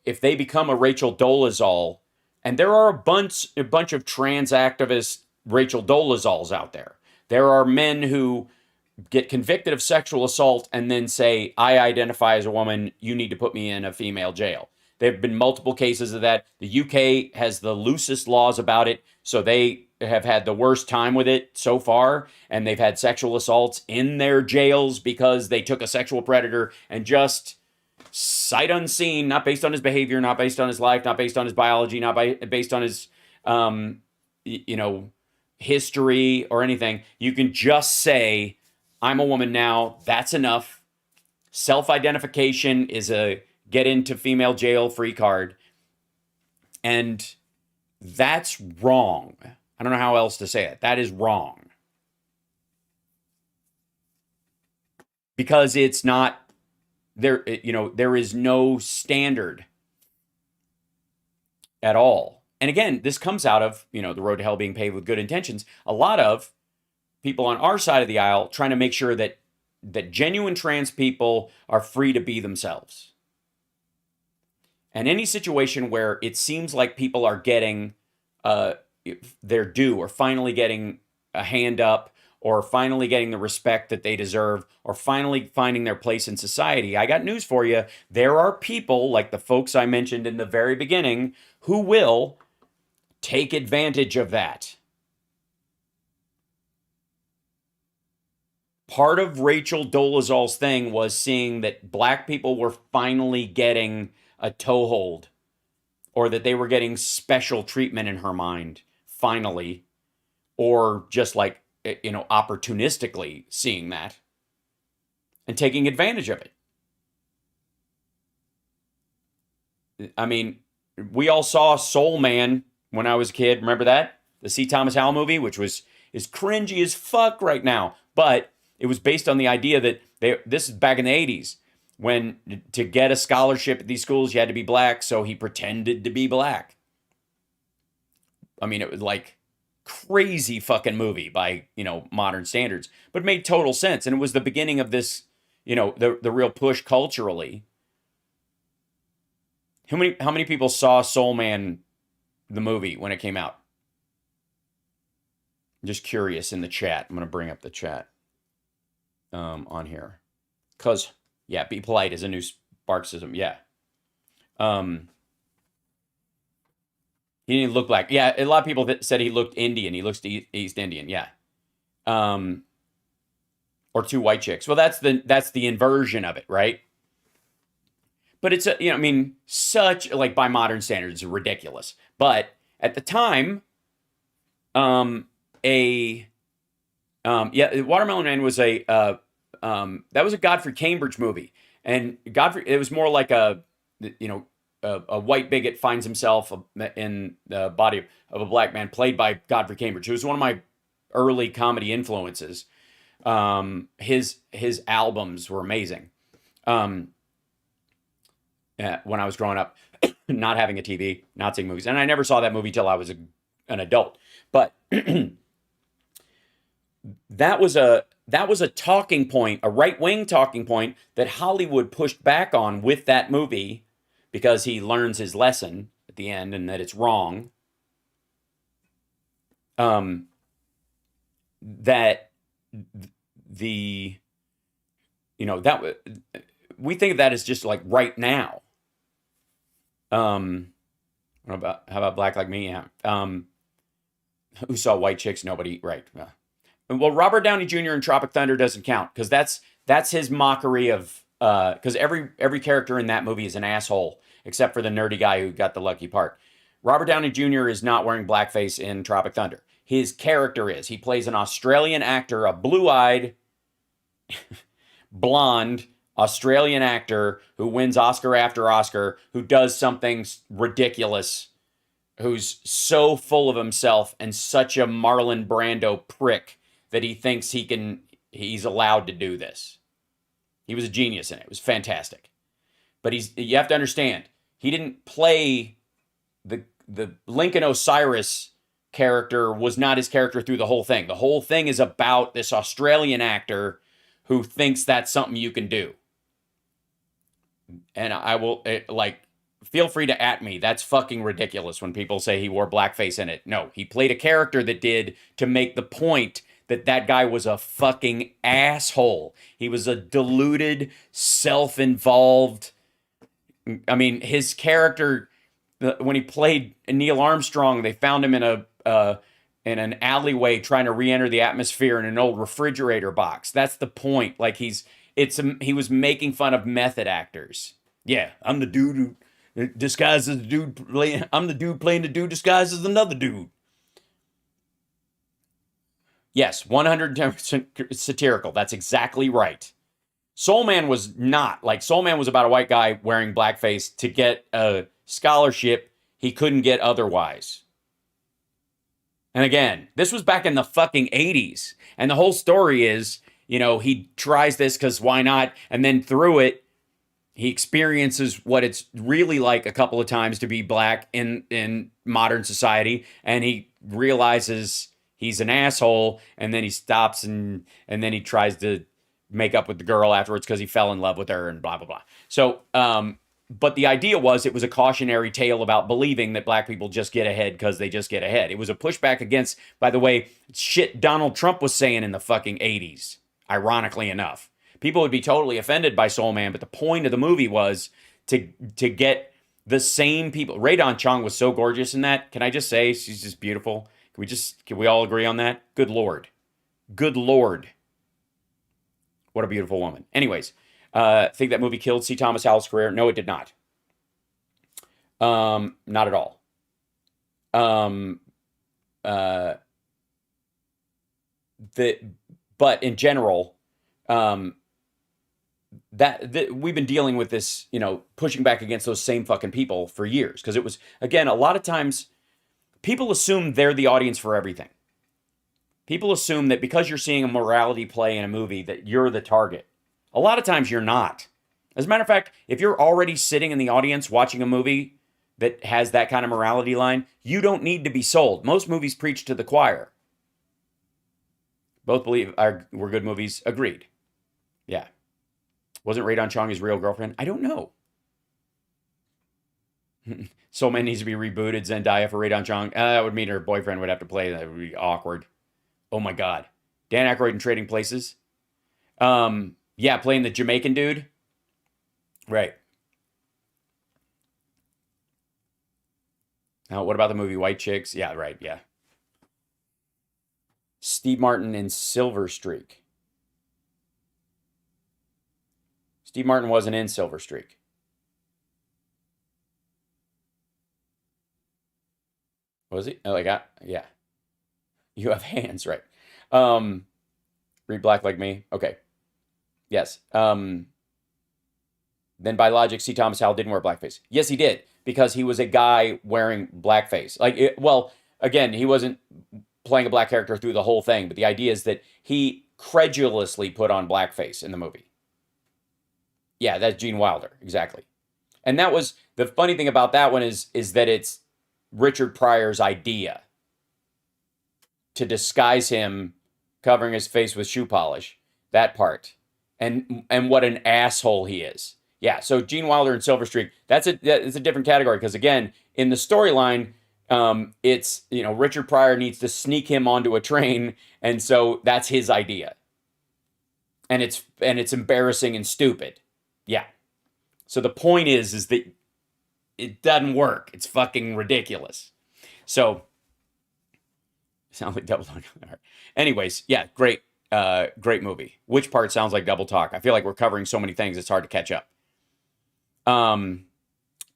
if they become a Rachel Dolezal, and there are a bunch of trans activist Rachel Dolezals out there. There are men who get convicted of sexual assault and then say, I identify as a woman, you need to put me in a female jail. There have been multiple cases of that. The UK has the loosest laws about it, so they have had the worst time with it so far, and they've had sexual assaults in their jails because they took a sexual predator and just sight unseen, not based on his behavior, not based on his life, not based on his biology, not based on his, you know, history or anything. You can just say, I'm a woman now. That's enough. Self-identification is a get into female jail free card. And that's wrong. I don't know how else to say it. That is wrong. Because it's not there, you know, there is no standard at all. And again, this comes out of, you know, the road to hell being paved with good intentions. A lot of people on our side of the aisle trying to make sure that genuine trans people are free to be themselves. And any situation where it seems like people are getting their due, or finally getting a hand up, or finally getting the respect that they deserve, or finally finding their place in society, I got news for you. There are people like the folks I mentioned in the very beginning who will take advantage of that. Part of Rachel Dolezal's thing was seeing that black people were finally getting a toehold, or that they were getting special treatment in her mind, finally, or just like, you know, opportunistically seeing that and taking advantage of it. I mean, we all saw Soul Man when I was a kid. Remember that? The C. Thomas Howell movie, which was is cringy as fuck right now. But it was based on the idea that this is back in the 80s when to get a scholarship at these schools, you had to be black. So he pretended to be black. I mean, it was like crazy fucking movie by, modern standards, but it made total sense. And it was the beginning of this, the real push culturally. How many people saw Soul Man, the movie, when it came out? I'm just curious in the chat. I'm going to bring up the chat on here. Because, yeah, be polite is a new Sparksism. Yeah. He didn't look black. Yeah, a lot of people said he looked Indian. He looks East Indian. Yeah. Or two white chicks. Well, that's the inversion of it, right? But it's such like by modern standards, ridiculous. But at the time, Watermelon Man was that was a Godfrey Cambridge movie, and it was more like a white bigot finds himself in the body of a black man, played by Godfrey Cambridge, who was one of my early comedy influences. His albums were amazing. When I was growing up, not having a TV, not seeing movies. And I never saw that movie till I was an adult. But that was a talking point, a right-wing talking point that Hollywood pushed back on with that movie because he learns his lesson at the end and that it's wrong. That we think of that as just like right now. How about Black Like Me? Yeah. Who saw white chicks? Nobody. Right. Well, Robert Downey Jr. in Tropic Thunder doesn't count because that's his mockery of because every character in that movie is an asshole except for the nerdy guy who got the lucky part. Robert Downey Jr. is not wearing blackface in Tropic Thunder. His character is. He plays an Australian actor, a blue-eyed, blonde Australian actor who wins Oscar after Oscar, who does something ridiculous, who's so full of himself and such a Marlon Brando prick that he thinks he's allowed to do this. He was a genius in it. It was fantastic. But you have to understand, he didn't play the Lincoln Osiris character was not his character through the whole thing. The whole thing is about this Australian actor who thinks that's something you can do. And I will, feel free to at me. That's fucking ridiculous when people say he wore blackface in it. No, he played a character that did to make the point that guy was a fucking asshole. He was a deluded, self-involved. I mean, his character, when he played Neil Armstrong, they found him in in an alleyway trying to re-enter the atmosphere in an old refrigerator box. That's the point. Like he was making fun of method actors. Yeah, I'm the dude who disguised as the dude playing. I'm the dude playing the dude disguised as another dude. Yes, 110% satirical. That's exactly right. Soul Man was not. Like, Soul Man was about a white guy wearing blackface to get a scholarship he couldn't get otherwise. And again, this was back in the fucking 80s. And the whole story is, he tries this because why not? And then through it, he experiences what it's really like a couple of times to be black in modern society. And he realizes he's an asshole. And then he stops and then he tries to make up with the girl afterwards because he fell in love with her and blah, blah, blah. So, but the idea was it was a cautionary tale about believing that black people just get ahead because they just get ahead. It was a pushback against, by the way, shit Donald Trump was saying in the fucking 80s, ironically enough. People would be totally offended by Soul Man, but the point of the movie was to get the same people. Rae Dawn Chong was so gorgeous in that. Can I just say she's just beautiful? Can we all agree on that? Good Lord. Good Lord. What a beautiful woman. Anyways, think that movie killed C. Thomas Howell's career? No, it did not. Not at all. But in general, that we've been dealing with this, pushing back against those same fucking people for years. Because it was, again, a lot of times people assume they're the audience for everything. People assume that because you're seeing a morality play in a movie that you're the target. A lot of times you're not. As a matter of fact, if you're already sitting in the audience watching a movie that has that kind of morality line, you don't need to be sold. Most movies preach to the choir. Both believe were good movies. Agreed. Yeah. Wasn't Radon Chong his real girlfriend? I don't know. Soul Man needs to be rebooted. Zendaya for Radon Chong. That would mean her boyfriend would have to play. That would be awkward. Oh my God. Dan Aykroyd in Trading Places. Yeah, playing the Jamaican dude. Right. Now, what about the movie White Chicks? Yeah, right. Yeah. Steve Martin in Silver Streak. Steve Martin wasn't in Silver Streak. Was he? Oh, yeah. You have hands, right? Read Black Like Me. Okay. Yes. Then by logic, C. Thomas Howell didn't wear blackface. Yes, he did, because he was a guy wearing blackface. Well, again, he wasn't playing a black character through the whole thing, but the idea is that he credulously put on blackface in the movie. Yeah, that's Gene Wilder, exactly. And that was the funny thing about that one is that it's Richard Pryor's idea to disguise him covering his face with shoe polish. That part, and what an asshole he is. Yeah, so Gene Wilder and Silver Streak, that's a different category, because again, in the storyline, it's, Richard Pryor needs to sneak him onto a train, and so that's his idea. And it's embarrassing and stupid. Yeah. So the point is that it doesn't work. It's fucking ridiculous. So sounds like double talk. Anyways, yeah, great movie. Which part sounds like double talk? I feel like we're covering so many things, it's hard to catch up.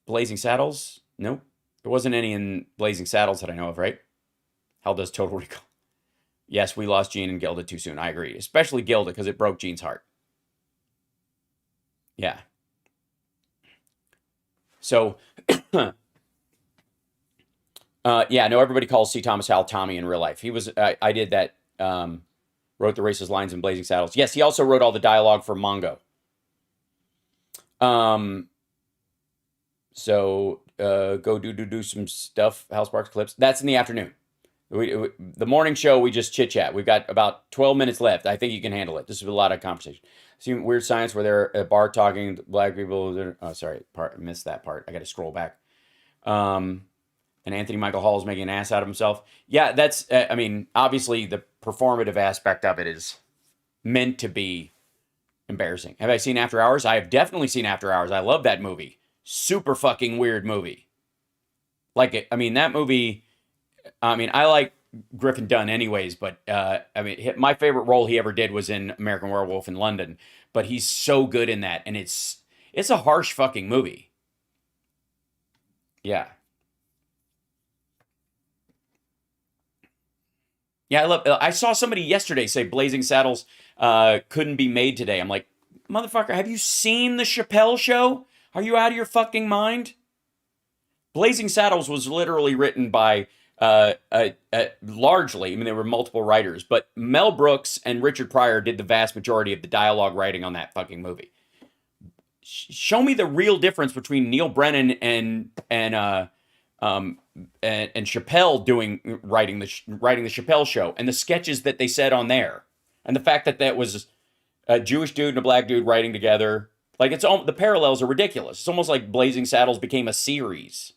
Blazing Saddles? Nope. There wasn't any in Blazing Saddles that I know of, right? HAL does Total Recall. Yes, we lost Gene and Gilda too soon. I agree. Especially Gilda, because it broke Gene's heart. Yeah. So, yeah, no, everybody calls C. Thomas Howell Tommy in real life. He was, I did that, wrote the racist lines in Blazing Saddles. Yes, he also wrote all the dialogue for Mongo. So go do some stuff. HAL Sparks clips. That's in the afternoon. The morning show, we just chit chat. We've got about 12 minutes left. I think you can handle it. This is a lot of conversation. See Weird Science where they're at a bar talking to black people. Oh, sorry, missed that part. I got to scroll back. And Anthony Michael Hall is making an ass out of himself. Yeah, that's. I mean, obviously the performative aspect of it is meant to be embarrassing. Have I seen After Hours? I have definitely seen After Hours. I love that movie. Super fucking weird movie. That movie. I like Griffin Dunn anyways, but my favorite role he ever did was in American Werewolf in London. But he's so good in that, and it's a harsh fucking movie. Yeah. Yeah, I saw somebody yesterday say Blazing Saddles couldn't be made today. I'm like, motherfucker, have you seen the Chappelle Show? Are you out of your fucking mind? Blazing Saddles was literally written by largely, there were multiple writers, but Mel Brooks and Richard Pryor did the vast majority of the dialogue writing on that fucking movie. Show me the real difference between Neil Brennan and Chappelle writing the Chappelle Show and the sketches that they said on there, and the fact that was a Jewish dude and a black dude writing together. Like, the parallels are ridiculous. It's almost like Blazing Saddles became a series.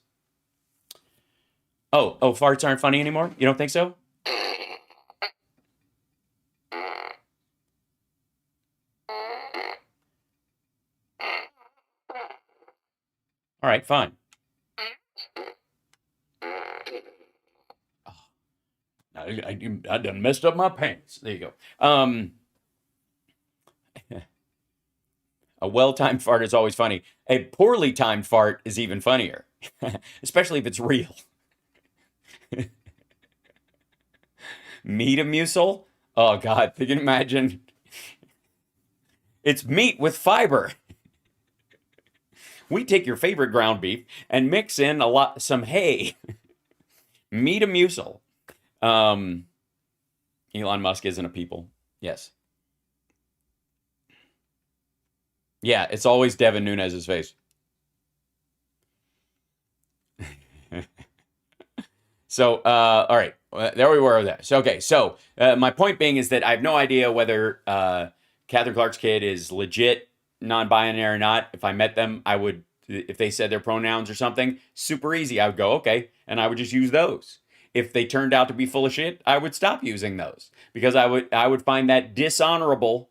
Oh, farts aren't funny anymore? You don't think so? All right, fine. I done messed up my pants. There you go. A well-timed fart is always funny. A poorly timed fart is even funnier, especially if it's real. Metamucil? Oh, God. You can imagine. It's meat with fiber. We take your favorite ground beef and mix in some hay. Metamucil. Um, Elon Musk isn't a people. Yes. Yeah, it's always Devin Nunes' face. So, all right, there we were with that. So, okay, so my point being is that I have no idea whether Catherine Clark's kid is legit non-binary or not. If I met them, I would, if they said their pronouns or something, super easy. I would go, okay, and I would just use those. If they turned out to be full of shit, I would stop using those because I would find that dishonorable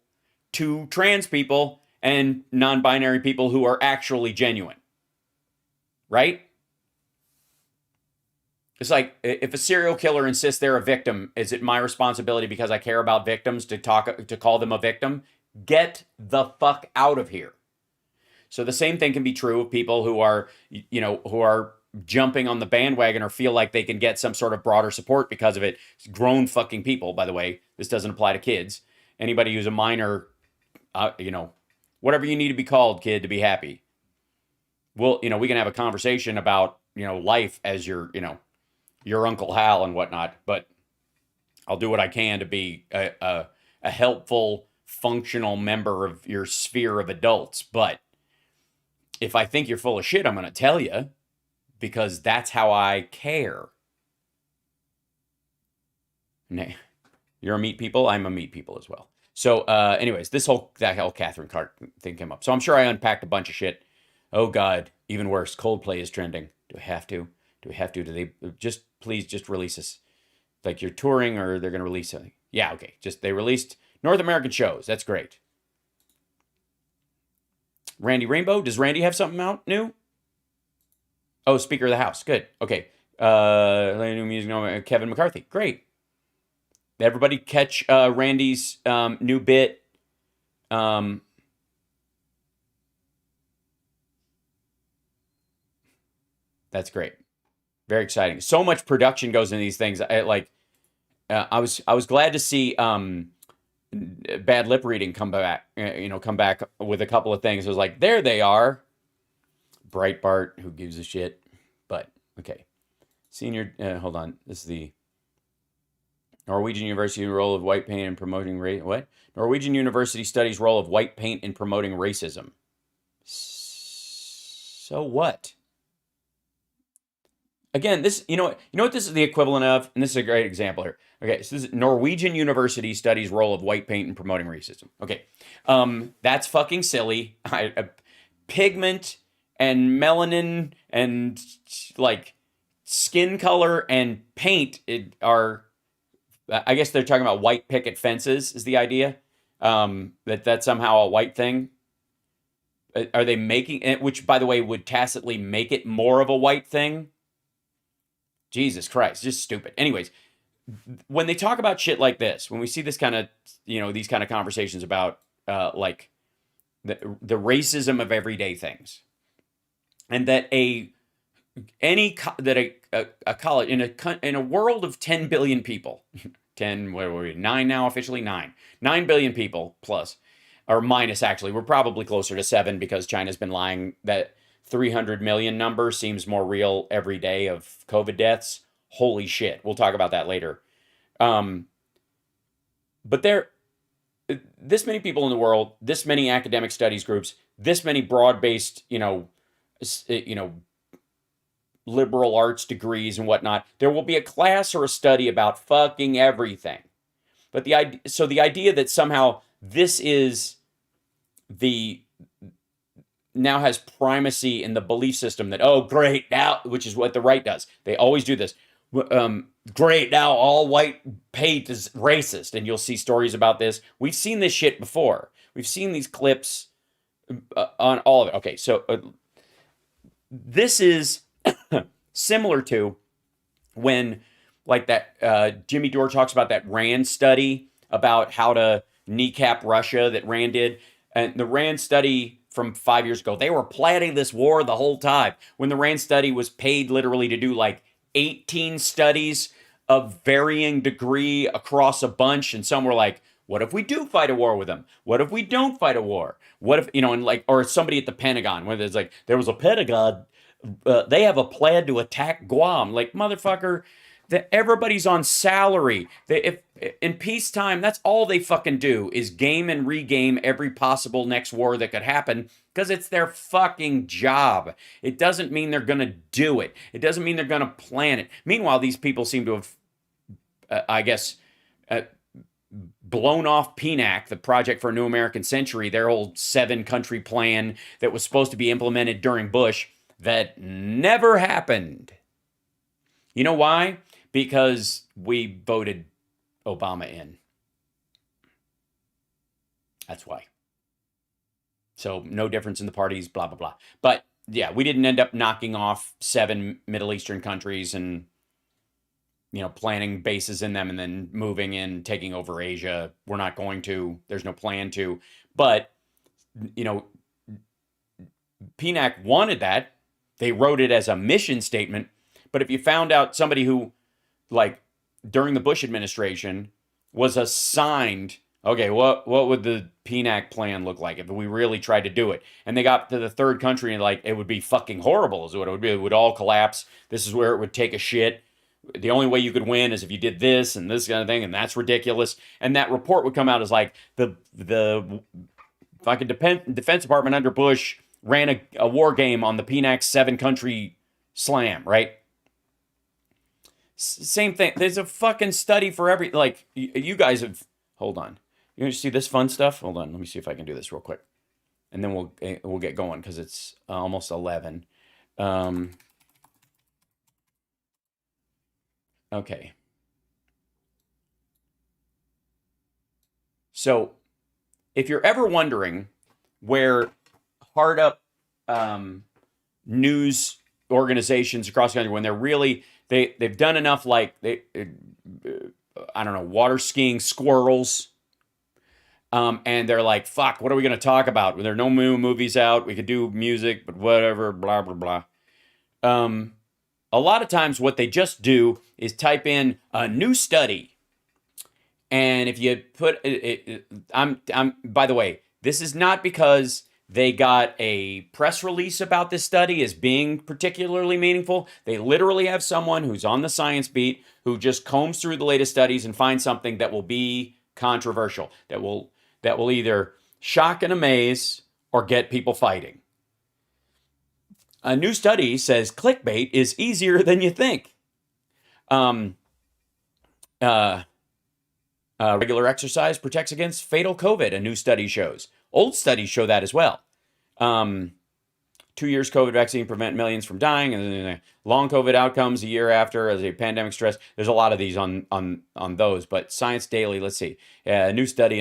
to trans people and non-binary people who are actually genuine. Right? It's like if a serial killer insists they're a victim, is it my responsibility because I care about victims to call them a victim? Get the fuck out of here. So the same thing can be true of people who are jumping on the bandwagon or feel like they can get some sort of broader support because of it. It's grown fucking people, by the way. This doesn't apply to kids. Anybody who's a minor, whatever you need to be called, kid, to be happy. Well, we can have a conversation about, life as your Uncle HAL and whatnot, but I'll do what I can to be a helpful, functional member of your sphere of adults. But if I think you're full of shit, I'm going to tell you because that's how I care. You're a meat people. I'm a meat people as well. So anyways, that whole Catherine Clark thing came up. So I'm sure I unpacked a bunch of shit. Oh, God, even worse. Coldplay is trending. Do I have to? Do we have to? Do they please just release us? Like you're touring or they're going to release something? Yeah, okay. They released North American shows. That's great. Randy Rainbow. Does Randy have something out new? Oh, Speaker of the House. Good. Okay. New music. Kevin McCarthy. Great. Everybody catch Randy's new bit. That's great. Very exciting. So much production goes into these things. I was glad to see Bad Lip Reading come back with a couple of things. It was like, there they are. Breitbart, who gives a shit? But okay. Senior, hold on. This is the Norwegian University role of white paint in promoting race. What? Norwegian University studies role of white paint in promoting racism. So what? Again, this, what this is the equivalent of, and this is a great example here. Okay, so this is Norwegian University studies role of white paint in promoting racism. Okay, that's fucking silly. Pigment and melanin and like skin color and paint are, I guess they're talking about white picket fences is the idea. That's somehow a white thing. Are they making it, which by the way would tacitly make it more of a white thing? Jesus Christ, just stupid. Anyways, when they talk about shit like this, when we see this kind of, these kind of conversations about like the racism of everyday things, and that a college in a world of 10 billion people, 10, where were we? 9 now, officially 9 billion people plus or minus, actually, we're probably closer to 7 because China's been lying. That 300 million number seems more real every day of COVID deaths. Holy shit. We'll talk about that later. But this many people in the world, this many academic studies groups, this many broad-based, liberal arts degrees and whatnot, there will be a class or a study about fucking everything. But the idea that somehow this is now has primacy in the belief system that, oh, great, now, which is what the right does. They always do this. Great, now all white paint is racist. And you'll see stories about this. We've seen this shit before. We've seen these clips on all of it. Okay, so this is similar to when, like that, Jimmy Dore talks about that Rand study about how to kneecap Russia that Rand did. And the Rand study from 5 years ago, they were planning this war the whole time. When the Rand study was paid literally to do like 18 studies of varying degree across a bunch. And some were like, What if we do fight a war with them? What if we don't fight a war? What if, and like, or somebody at the Pentagon, where there's like, there was a Pentagon, they have a plan to attack Guam. Like, motherfucker, everybody's on salary. If in peacetime, that's all they fucking do is game and regame every possible next war that could happen because it's their fucking job. It doesn't mean they're gonna do it. It doesn't mean they're gonna plan it. Meanwhile, these people seem to have, I guess, blown off PNAC, the Project for a New American Century, their old 7-country plan that was supposed to be implemented during Bush that never happened. You know why? Because we voted Obama in. That's why. So no difference in the parties, blah, blah, blah. But yeah, we didn't end up knocking off 7 Middle Eastern countries and, planting bases in them and then moving in, taking over Asia. We're not going to. There's no plan to. But, PNAC wanted that. They wrote it as a mission statement. But if you found out somebody who, like, during the Bush administration was assigned, okay, what would the PNAC plan look like if we really tried to do it? And they got to the third country and, like, it would be fucking horrible is what it would be. It would all collapse. This is where it would take a shit. The only way you could win is if you did this and this kind of thing, and that's ridiculous. And that report would come out as like the fucking Defense Department under Bush ran a war game on the PNAC 7-country slam, right? Same thing. There's a fucking study for every, like, you guys have, hold on. You want to see this fun stuff? Hold on. Let me see if I can do this real quick. And then we'll get going because it's almost 11. Okay. So if you're ever wondering where hard up news organizations across the country, when they're really, they've done enough, like, I don't know, water skiing squirrels, and they're like, fuck, what are we going to talk about? There are no new movies out. We could do music, but whatever, blah, blah, blah. A lot of times what they just do is type in a new study. And if you put by the way, this is not because they got a press release about this study as being particularly meaningful. They literally have someone who's on the science beat who just combs through the latest studies and finds something that will be controversial, that will either shock and amaze or get people fighting. A new study says clickbait is easier than you think. Regular exercise protects against fatal COVID, a new study shows. Old studies show that as well. 2 years COVID vaccine prevent millions from dying, and then long COVID outcomes a year after as a pandemic stress. There's a lot of these on those, but Science Daily, let's see. A new study.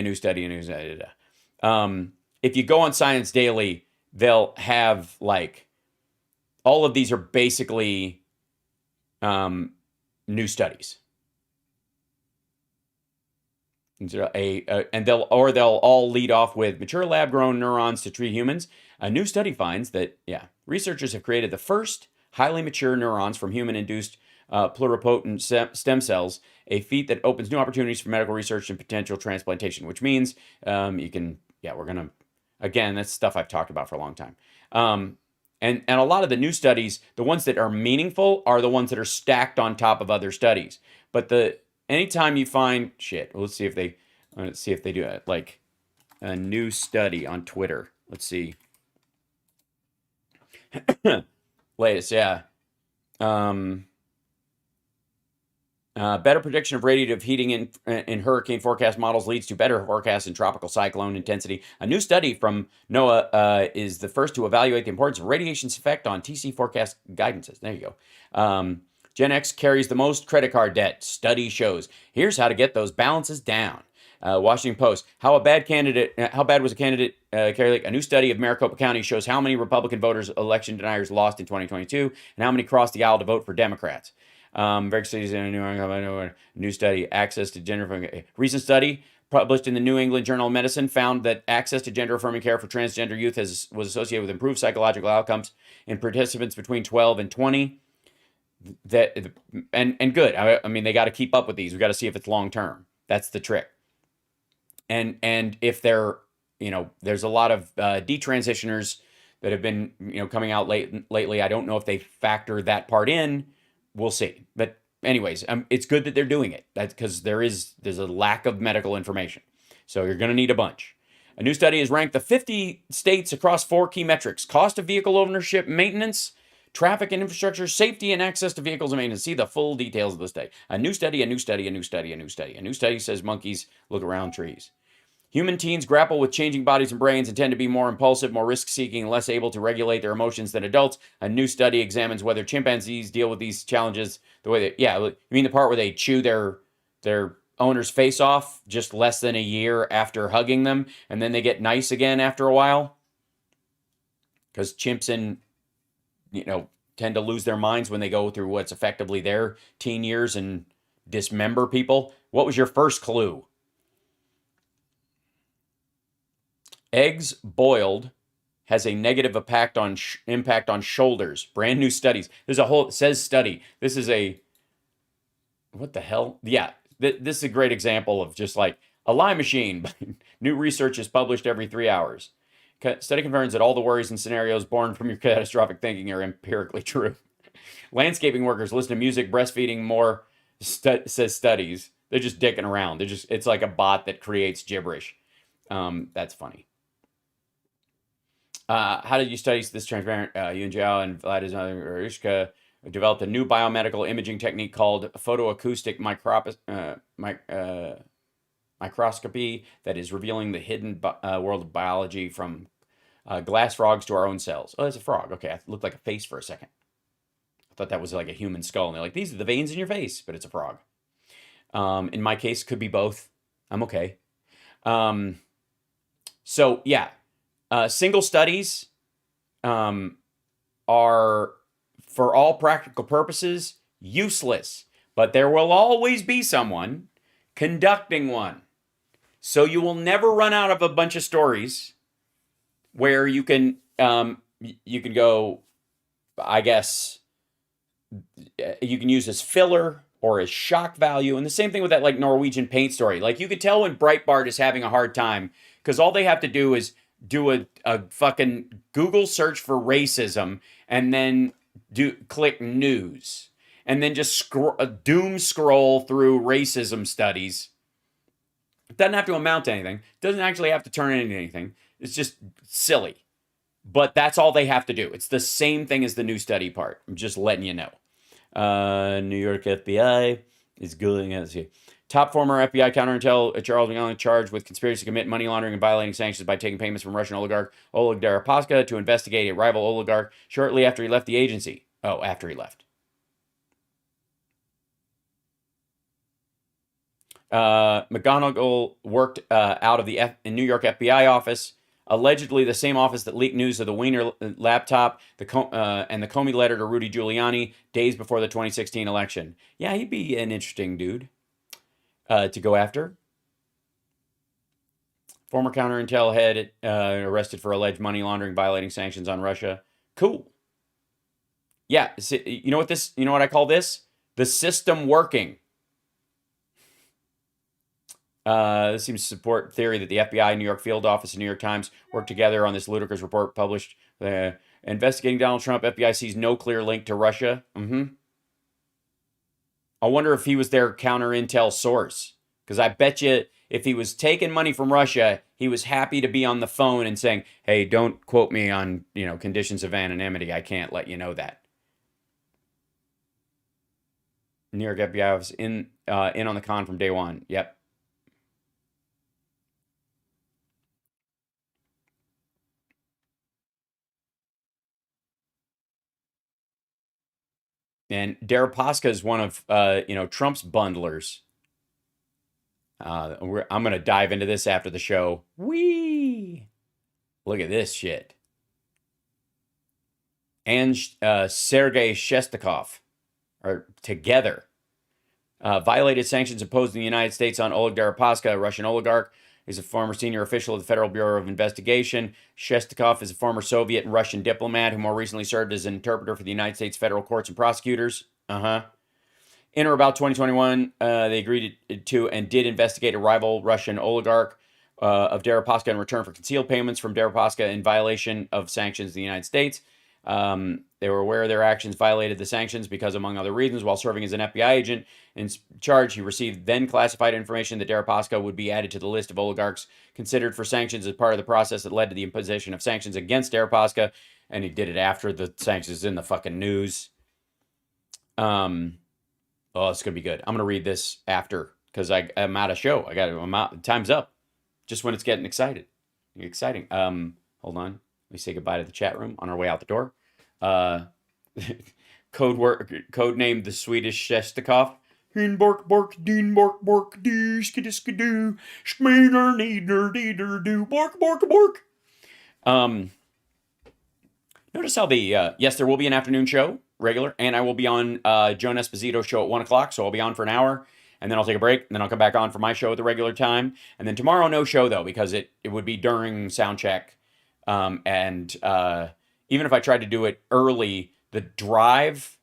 If you go on Science Daily, they'll have, like, all of these are basically new studies. And they'll all lead off with mature lab-grown neurons to treat humans. A new study finds that, researchers have created the first highly mature neurons from human-induced pluripotent stem cells, a feat that opens new opportunities for medical research and potential transplantation, which means you can, we're going to, again, that's stuff I've talked about for a long time. And a lot of the new studies, the ones that are meaningful are the ones that are stacked on top of other studies. But anytime you find let's see if they do it, like a new study on Twitter. Let's see. Latest, better prediction of radiative heating in hurricane forecast models leads to better forecasts in tropical cyclone intensity. A new study from NOAA is the first to evaluate the importance of radiation's effect on TC forecast guidances. There you go. Gen X carries the most credit card debt. Study shows. Here's how to get those balances down. Washington Post. How bad was a candidate? A new study of Maricopa County shows how many Republican voters, election deniers, lost in 2022, and how many crossed the aisle to vote for Democrats. Various cities in a new study. Access to gender. Recent study published in the New England Journal of Medicine found that access to gender-affirming care for transgender youth was associated with improved psychological outcomes in participants between 12 and 20. And good. I mean, they got to keep up with these. We got to see if it's long term. That's the trick. And if they're, there's a lot of detransitioners that have been, coming out lately. I don't know if they factor that part in. We'll see. But anyways, it's good that they're doing it. That's because there's a lack of medical information. So you're going to need a bunch. A new study has ranked the 50 states across 4 key metrics: cost of vehicle ownership, maintenance, traffic and infrastructure, safety, and access to vehicles and maintenance. See the full details of the study. A new study, a new study, a new study, a new study. A new study says monkeys look around trees. Human teens grapple with changing bodies and brains and tend to be more impulsive, more risk-seeking, and less able to regulate their emotions than adults. A new study examines whether chimpanzees deal with these challenges the way that, yeah, you mean the part where they chew their owner's face off just less than a year after hugging them, and then they get nice again after a while? Because chimps tend to lose their minds when they go through what's effectively their teen years and dismember people. What was your first clue? Eggs boiled has a negative impact on shoulders. Brand new studies. There's a whole, it says study. This is a, what the hell? Yeah, this is a great example of just like a lie machine. New research is published every 3 hours. Study confirms that all the worries and scenarios born from your catastrophic thinking are empirically true. Landscaping workers listen to music, breastfeeding more, says studies. They're just dicking around. It's like a bot that creates gibberish. That's funny. How did you study this transparent? Yun Jiao and Mariska developed a new biomedical imaging technique called photoacoustic microscopy that is revealing the hidden world of biology from glass frogs to our own cells. Oh, that's a frog. Okay, it looked like a face for a second. I thought that was like a human skull. And they're like, these are the veins in your face, but it's a frog. In my case, could be both. I'm okay. So, yeah. Single studies are, for all practical purposes, useless. But there will always be someone conducting one. So you will never run out of a bunch of stories where you can go, I guess, you can use as filler or as shock value. And the same thing with that like Norwegian paint story. Like you could tell when Breitbart is having a hard time because all they have to do is do a fucking Google search for racism and then click news and then just doom scroll through racism studies. It doesn't have to amount to anything. It doesn't actually have to turn into anything. It's just silly. But that's all they have to do. It's the same thing as the new study part. I'm just letting you know. New York FBI is going as here. Top former FBI counterintel Charles McGowan charged with conspiracy to commit money laundering and violating sanctions by taking payments from Russian oligarch Oleg Deripaska to investigate a rival oligarch shortly after he left the agency. Oh, after he left. McGonigal worked out of the New York FBI office, allegedly the same office that leaked news of the Wiener laptop and the Comey letter to Rudy Giuliani days before the 2016 election. Yeah, he'd be an interesting dude to go after. Former counterintel head arrested for alleged money laundering, violating sanctions on Russia. Cool. Yeah, you know what I call this? The system working. This seems to support theory that the FBI, New York field office, and New York Times worked together on this ludicrous report published. Investigating Donald Trump, FBI sees no clear link to Russia. I wonder if he was their counter intel source. Because I bet you if he was taking money from Russia, he was happy to be on the phone and saying, hey, don't quote me on, conditions of anonymity. I can't let you know that. New York FBI office in on the con from day one. Yep. And Deripaska is one of, Trump's bundlers. I'm going to dive into this after the show. Whee! Look at this shit. And Sergei Shestakov are together. Violated sanctions imposed in the United States on Oleg Deripaska, a Russian oligarch. He's a former senior official of the Federal Bureau of Investigation. Shestakov is a former Soviet and Russian diplomat who more recently served as an interpreter for the United States federal courts and prosecutors. In or about 2021, they agreed to and did investigate a rival Russian oligarch. of Deripaska in return for concealed payments from Deripaska in violation of sanctions in the United States. They were aware their actions violated the sanctions because, among other reasons, while serving as an FBI agent in charge, he received then classified information that Deripaska would be added to the list of oligarchs considered for sanctions as part of the process that led to the imposition of sanctions against Deripaska. And he did it after the sanctions in the fucking news. Oh, it's gonna be good. I'm gonna read this after because I'm out of show. I'm out. Time's up. Just when it's getting exciting. Hold on. Let me say goodbye to the chat room on our way out the door. Code name the Swedish Shestakov. Bork bork din bork bork do skidoo schmeeder needer deeder do bork bork bork. Notice how yes, there will be an afternoon show, regular, and I will be on Joan Esposito's show at 1 o'clock, so I'll be on for an hour, and then I'll take a break, and then I'll come back on for my show at the regular time, and then tomorrow, no show, though, because it would be during sound check, and even if I tried to do it early, the drive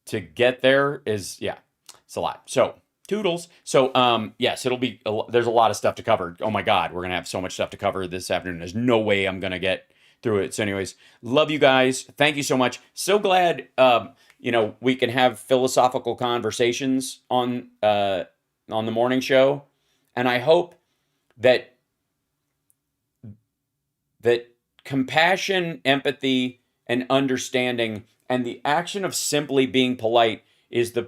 to get there is, yeah, it's a lot. So, toodles. So, yes, there's a lot of stuff to cover. Oh my God, we're going to have so much stuff to cover this afternoon. There's no way I'm going to get through it. So anyways, love you guys. Thank you so much. So glad, we can have philosophical conversations on the morning show. And I hope that compassion, empathy, and understanding and the action of simply being polite is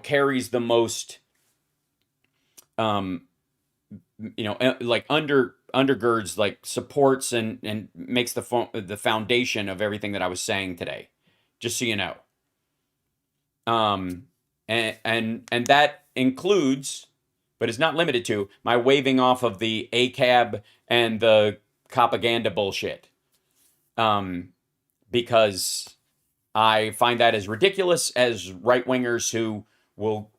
carries the most, undergirds, like supports and makes the foundation of everything that I was saying today, just so you know. And that includes, but is not limited to, my waving off of the ACAB and the propaganda bullshit. Because I find that as ridiculous as right-wingers who will,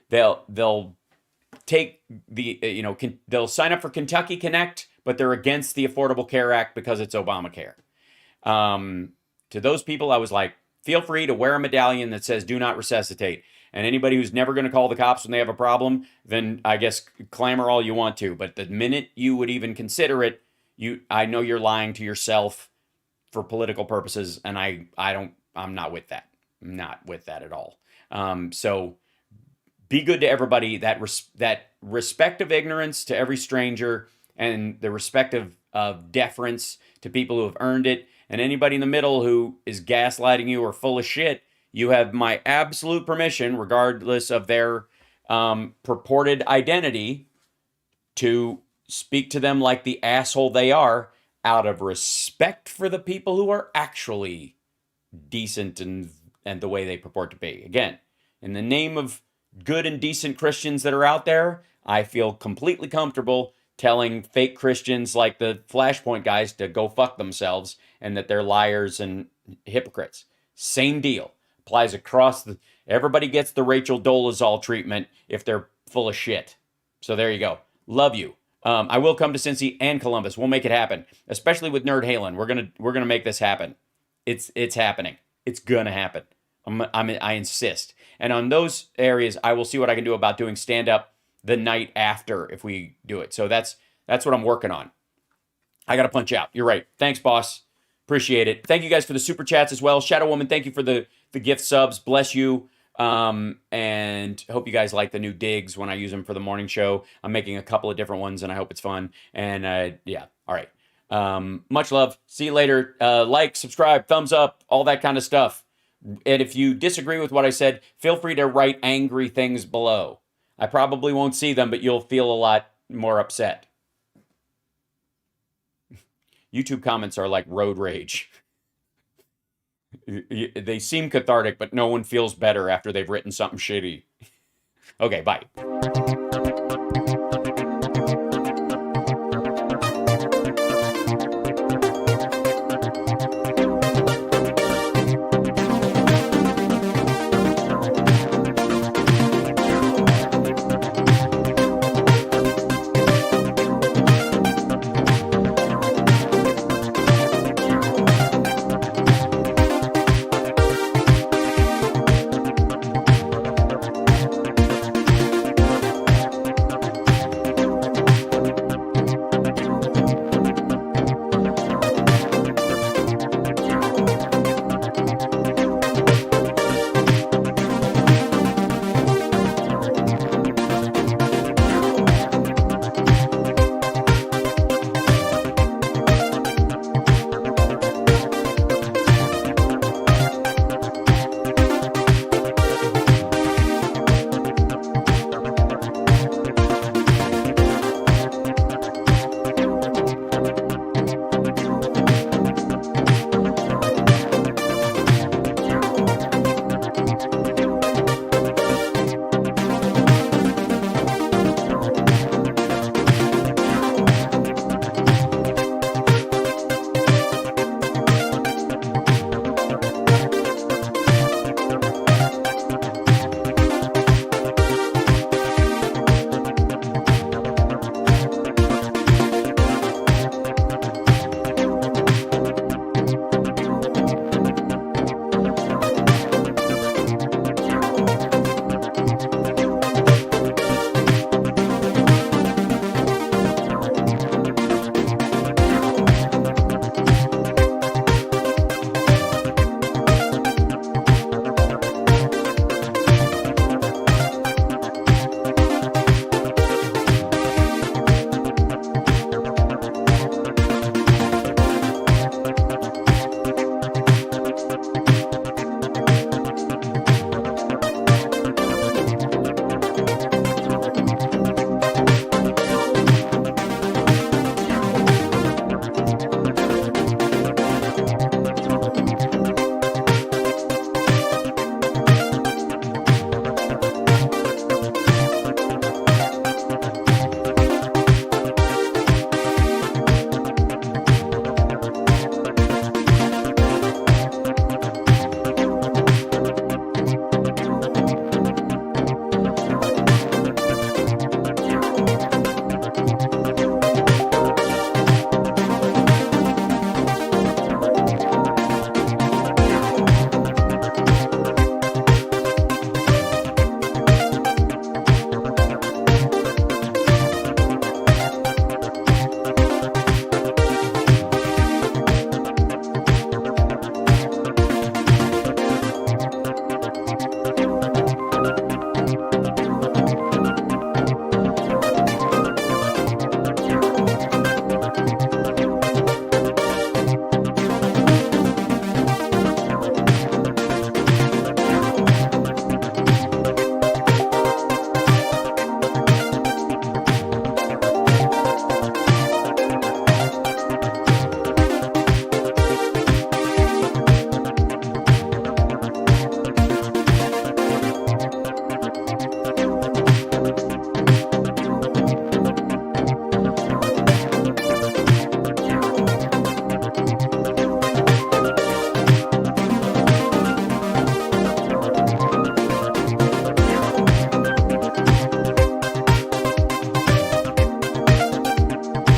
they'll take they'll sign up for Kentucky Connect, but they're against the Affordable Care Act because it's Obamacare. To those people, I was like, feel free to wear a medallion that says do not resuscitate. And anybody who's never going to call the cops when they have a problem, then I guess clamor all you want to. But the minute you would even consider it, I know you're lying to yourself for political purposes, and I'm not with that. I'm not with that at all. So be good to everybody. That respect of ignorance to every stranger, and the respect of deference to people who have earned it. And anybody in the middle who is gaslighting you or full of shit, you have my absolute permission, regardless of their purported identity, to speak to them like the asshole they are, out of respect for the people who are actually decent and the way they purport to be. Again, in the name of good and decent Christians that are out there, I feel completely comfortable telling fake Christians like the Flashpoint guys to go fuck themselves and that they're liars and hypocrites. Same deal. Applies across everybody gets the Rachel Dolezal treatment if they're full of shit. So there you go. Love you. I will come to Cincy and Columbus. We'll make it happen, especially with Nerd Halen. We're gonna make this happen. It's happening. It's gonna happen. I insist. And on those areas, I will see what I can do about doing stand up the night after if we do it. So that's what I'm working on. I got to punch out. You're right. Thanks, boss. Appreciate it. Thank you guys for the super chats as well. Shadow Woman, thank you for the gift subs. Bless you. And hope you guys like the new digs when I use them for the morning show. I'm making a couple of different ones and I hope it's fun. And yeah, all right. Much love. See you later. Like, subscribe, thumbs up, all that kind of stuff. And if you disagree with what I said, feel free to write angry things below. I probably won't see them, but you'll feel a lot more upset. YouTube comments are like road rage. They seem cathartic, but no one feels better after they've written something shitty. Okay, bye.